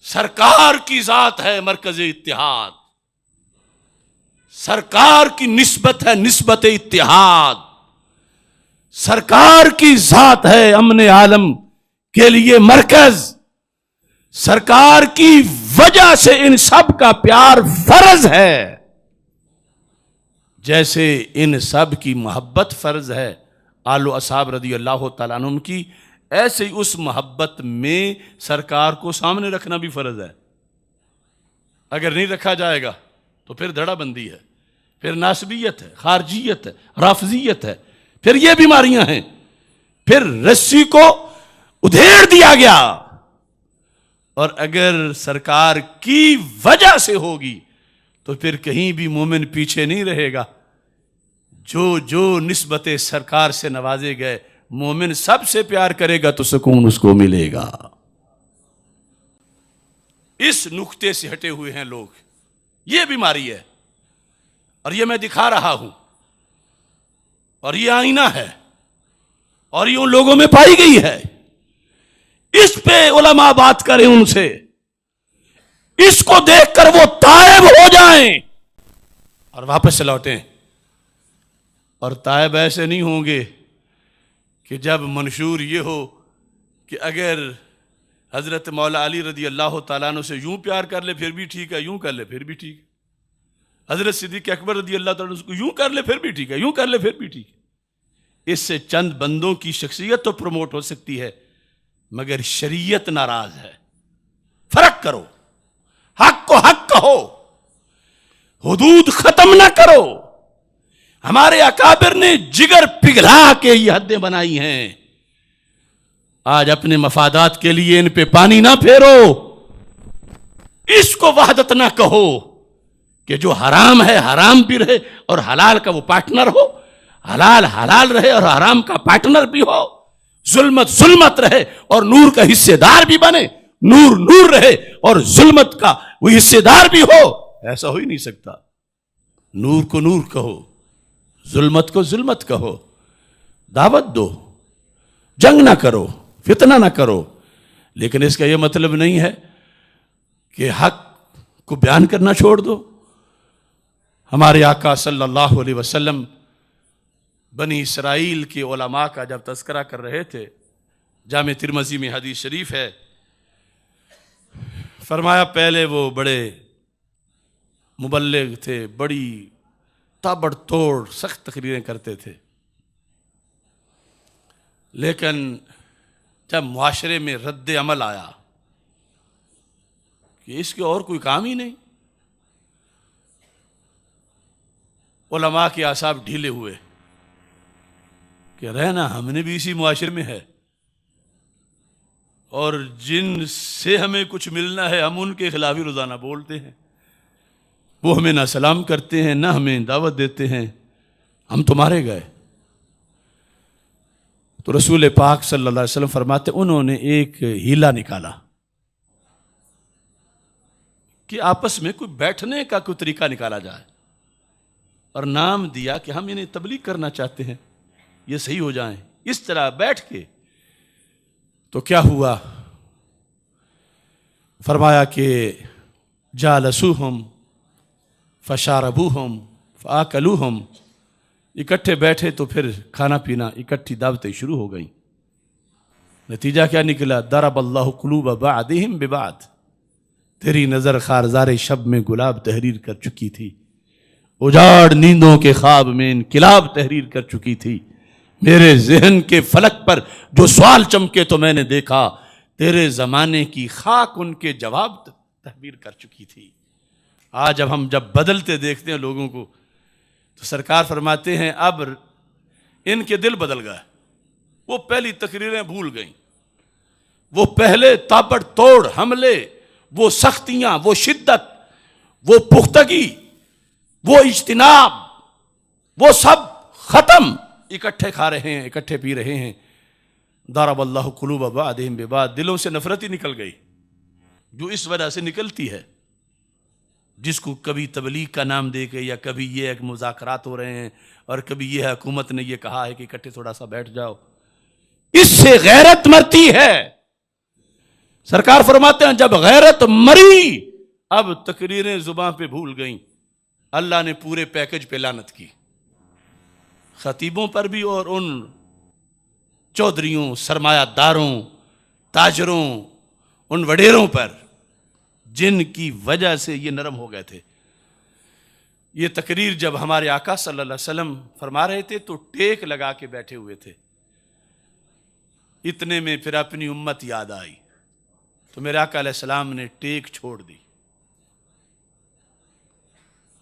سرکار کی ذات ہے مرکز اتحاد، سرکار کی نسبت ہے نسبت اتحاد، سرکار کی ذات ہے امن عالم کے لیے مرکز، سرکار کی وجہ سے ان سب کا پیار فرض ہے، جیسے ان سب کی محبت فرض ہے آل و اصحاب رضی اللہ تعالیٰ عنہم کی، ایسے ہی اس محبت میں سرکار کو سامنے رکھنا بھی فرض ہے۔ اگر نہیں رکھا جائے گا تو پھر دھڑا بندی ہے، پھر ناسبیت ہے، خارجیت ہے، رافضیت ہے، پھر یہ بیماریاں ہیں، پھر رسی کو ادھیڑ دیا گیا. اور اگر سرکار کی وجہ سے ہوگی تو پھر کہیں بھی مومن پیچھے نہیں رہے گا. جو جو نسبت سرکار سے نوازے گئے مومن سب سے پیار کرے گا تو سکون اس کو ملے گا. اس نقطے سے ہٹے ہوئے ہیں لوگ. یہ بیماری ہے اور یہ میں دکھا رہا ہوں اور یہ آئینہ ہے اور یہ ان لوگوں میں پائی گئی ہے. اس پہ علماء بات کریں ان سے، اس کو دیکھ کر وہ تائب ہو جائیں اور واپس سے لوٹیں. اور تائب ایسے نہیں ہوں گے کہ جب منشور یہ ہو کہ اگر حضرت مولا علی رضی اللہ تعالیٰ عنہ سے یوں پیار کر لے پھر بھی ٹھیک ہے، یوں کر لے پھر بھی ٹھیک ہے. حضرت صدیق اکبر رضی اللہ تعالیٰ عنہ کو یوں کر لے پھر بھی ٹھیک ہے، یوں کر لے پھر بھی ٹھیک ہے. اس سے چند بندوں کی شخصیت تو پروموٹ ہو سکتی ہے مگر شریعت ناراض ہے. فرق کرو، حق کو حق کہو، حدود ختم نہ کرو. ہمارے اکابر نے جگر پگھلا کے یہ حدیں بنائی ہیں. آج اپنے مفادات کے لیے ان پہ پانی نہ پھیرو. اس کو وحدت نہ کہو کہ جو حرام ہے حرام بھی رہے اور حلال کا وہ پارٹنر ہو، حلال حلال رہے اور حرام کا پارٹنر بھی ہو، ظلمت ظلمت رہے اور نور کا حصے دار بھی بنے، نور نور رہے اور ظلمت کا وہ حصے دار بھی ہو. ایسا ہو ہی نہیں سکتا. نور کو نور کہو، ظلمت کو ظلمت کہو، دعوت دو، جنگ نہ کرو، فتنہ نہ کرو. لیکن اس کا یہ مطلب نہیں ہے کہ حق کو بیان کرنا چھوڑ دو. ہمارے آقا صلی اللہ علیہ وسلم بنی اسرائیل کے علماء کا جب تذکرہ کر رہے تھے، جامع ترمذی میں حدیث شریف ہے، فرمایا پہلے وہ بڑے مبلغ تھے، بڑی تابڑ توڑ سخت تقریریں کرتے تھے، لیکن جب معاشرے میں رد عمل آیا کہ اس کے اور کوئی کام ہی نہیں، علماء کے اعصاب ڈھیلے ہوئے کہ رہنا ہم نے بھی اسی معاشرے میں ہے اور جن سے ہمیں کچھ ملنا ہے ہم ان کے خلاف ہی روزانہ بولتے ہیں. وہ ہمیں نہ سلام کرتے ہیں نہ ہمیں دعوت دیتے ہیں، ہم تو مارے گئے. تو رسول پاک صلی اللہ علیہ وسلم فرماتے انہوں نے ایک ہیلا نکالا کہ آپس میں کوئی بیٹھنے کا کوئی طریقہ نکالا جائے اور نام دیا کہ ہم انہیں تبلیغ کرنا چاہتے ہیں، یہ صحیح ہو جائیں. اس طرح بیٹھ کے تو کیا ہوا، فرمایا کہ جالسوہم فشاربوہم فآکلوہم، اکٹھے بیٹھے تو پھر کھانا پینا، اکٹھی دعوتیں شروع ہو گئیں. نتیجہ کیا نکلا، ضرب اللہ قلوب بعضہم ببعض. تیری نظر خارزار شب میں گلاب تحریر کر چکی تھی، اجاڑ نیندوں کے خواب میں انقلاب تحریر کر چکی تھی. میرے ذہن کے فلک پر جو سوال چمکے تو میں نے دیکھا تیرے زمانے کی خاک ان کے جواب تحریر کر چکی تھی. آج اب ہم جب بدلتے دیکھتے ہیں لوگوں کو تو سرکار فرماتے ہیں اب ان کے دل بدل گئے. وہ پہلی تقریریں بھول گئیں، وہ پہلے تابڑ توڑ حملے، وہ سختیاں، وہ شدت، وہ پختگی، وہ اجتناب، وہ سب ختم. اکٹھے کھا رہے ہیں، اکٹھے پی رہے ہیں. ضرب اللہ قلوب بعضہم ببعض. دلوں سے نفرت ہی نکل گئی جو اس وجہ سے نکلتی ہے، جس کو کبھی تبلیغ کا نام دے کے یا کبھی یہ ایک مذاکرات ہو رہے ہیں اور کبھی یہ حکومت نے یہ کہا ہے کہ اکٹھے تھوڑا سا بیٹھ جاؤ، اس سے غیرت مرتی ہے. سرکار فرماتے ہیں جب غیرت مری اب تقریریں زباں پہ بھول گئیں. اللہ نے پورے پیکج پہ لعنت کی، خطیبوں پر بھی اور ان چودھریوں، سرمایہ داروں، تاجروں، ان وڈیروں پر جن کی وجہ سے یہ نرم ہو گئے تھے. یہ تقریر جب ہمارے آقا صلی اللہ علیہ وسلم فرما رہے تھے تو ٹیک لگا کے بیٹھے ہوئے تھے. اتنے میں پھر اپنی امت یاد آئی تو میرے آقا علیہ السلام نے ٹیک چھوڑ دی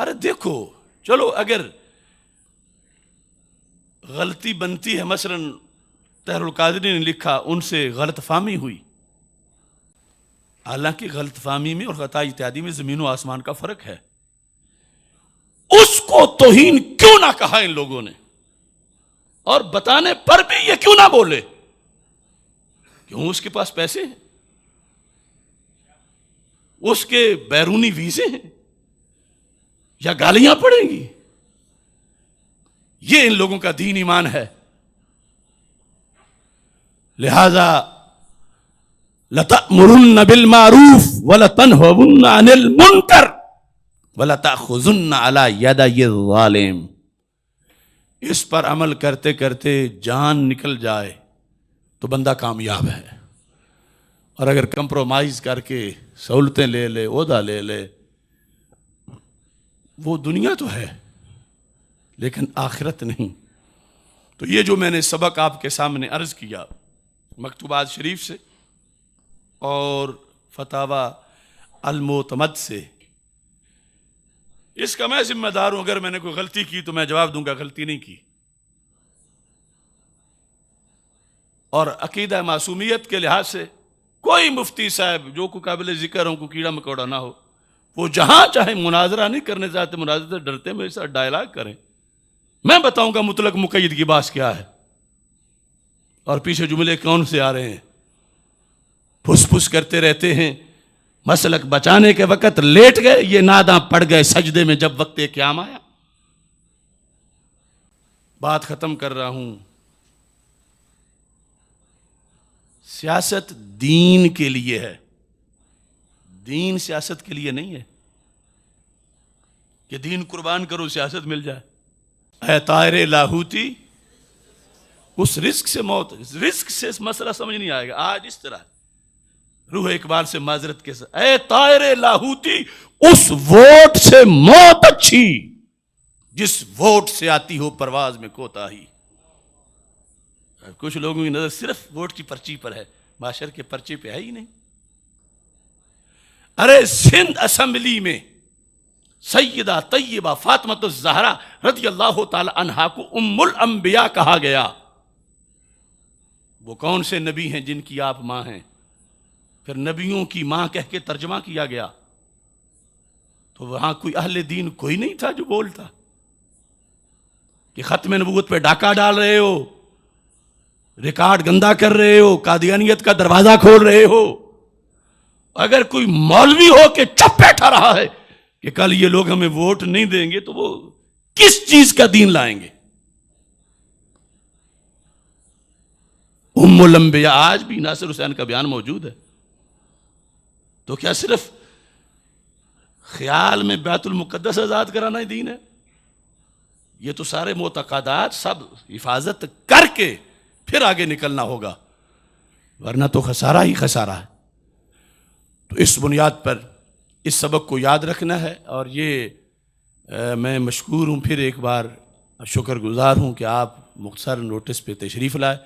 ارے دیکھو چلو اگر غلطی بنتی ہے، مثلا طاہر القادری نے لکھا ان سے غلط فہمی ہوئی، حالانکہ غلط فہمی میں اور خطا اجتہادی میں زمین و آسمان کا فرق ہے، اس کو توہین کیوں نہ کہا ان لوگوں نے؟ اور بتانے پر بھی یہ کیوں نہ بولے؟ کیوں؟ اس کے پاس پیسے ہیں، اس کے بیرونی ویزے ہیں، یا گالیاں پڑیں گی؟ یہ ان لوگوں کا دین ایمان ہے۔ لہذا لَتَأْمُرُنَّ بِالْمَعْرُوفِ وَلَتَنْهُونَ عَنِ الْمُنْكَرِ وَلَتَأْخُذُنَّ عَلَى يَدَيِ الظَّالِمِ، اس پر عمل کرتے کرتے جان نکل جائے تو بندہ کامیاب ہے، اور اگر کمپرومائز کر کے سہولتیں لے لے، عہدہ لے لے، وہ دنیا تو ہے لیکن آخرت نہیں۔ تو یہ جو میں نے سبق آپ کے سامنے عرض کیا مکتوبات شریف سے اور فتاوی المعتمد سے، اس کا میں ذمہ دار ہوں۔ اگر میں نے کوئی غلطی کی تو میں جواب دوں گا غلطی نہیں کی، اور عقیدہ معصومیت کے لحاظ سے کوئی مفتی صاحب جو کوئی قابل ذکر ہو، کوئی کیڑا مکوڑا نہ ہو، وہ جہاں چاہے مناظرہ نہیں کرنے چاہتے، مناظرہ سے ڈرتے، میرے ساتھ ڈائلاگ کریں، میں بتاؤں گا مطلق مقید کی بات کیا ہے، اور پیچھے جملے کون سے آ رہے ہیں۔ پھس پھس کرتے رہتے ہیں، مسلک بچانے کے وقت لیٹ گئے، یہ ناداں پڑ گئے سجدے میں جب وقت قیام آیا۔ بات ختم کر رہا ہوں۔ سیاست دین کے لیے ہے، دین سیاست کے لیے نہیں ہے کہ دین قربان کرو سیاست مل جائے۔ اے طائر لاہوتی، اس رزق سے موت، رزق سے مسئلہ سمجھ نہیں آئے گا آج اس طرح روح اقبال سے معذرت کے ساتھ، اے طائر لاہوتی، اس ووٹ سے موت اچھی جس ووٹ سے آتی ہو پرواز میں کوتاہی۔ کچھ لوگوں کی نظر صرف ووٹ کی پرچی پر ہے، معاشر کے پرچے پہ ہے ہی نہیں۔ ارے سندھ اسمبلی میں سیدہ طیبہ فاطمۃ الزہرا رضی اللہ تعالی عنہا کو ام الانبیاء کہا گیا۔ وہ کون سے نبی ہیں جن کی آپ ماں ہیں؟ پھر نبیوں کی ماں کہہ کے ترجمہ کیا گیا، تو وہاں کوئی اہل دین کوئی نہیں تھا جو بولتا کہ ختم نبوت پہ ڈاکہ ڈال رہے ہو، ریکارڈ گندا کر رہے ہو، قادیانیت کا دروازہ کھول رہے ہو۔ اگر کوئی مولوی ہو کے چپ بیٹھا رہا ہے کہ کل یہ لوگ ہمیں ووٹ نہیں دیں گے، تو وہ کس چیز کا دین لائیں گے؟ ام الانبیاء آج بھی ناصر حسین کا بیان موجود ہے، تو کیا صرف خیال میں بیت المقدس آزاد کرانا ہی دین ہے؟ یہ تو سارے معتقدات سب حفاظت کر کے پھر آگے نکلنا ہوگا، ورنہ تو خسارہ ہی خسارہ ہے۔ تو اس بنیاد پر اس سبق کو یاد رکھنا ہے، اور یہ میں مشکور ہوں، پھر ایک بار شکر گزار ہوں کہ آپ مختصر نوٹس پہ تشریف لائے۔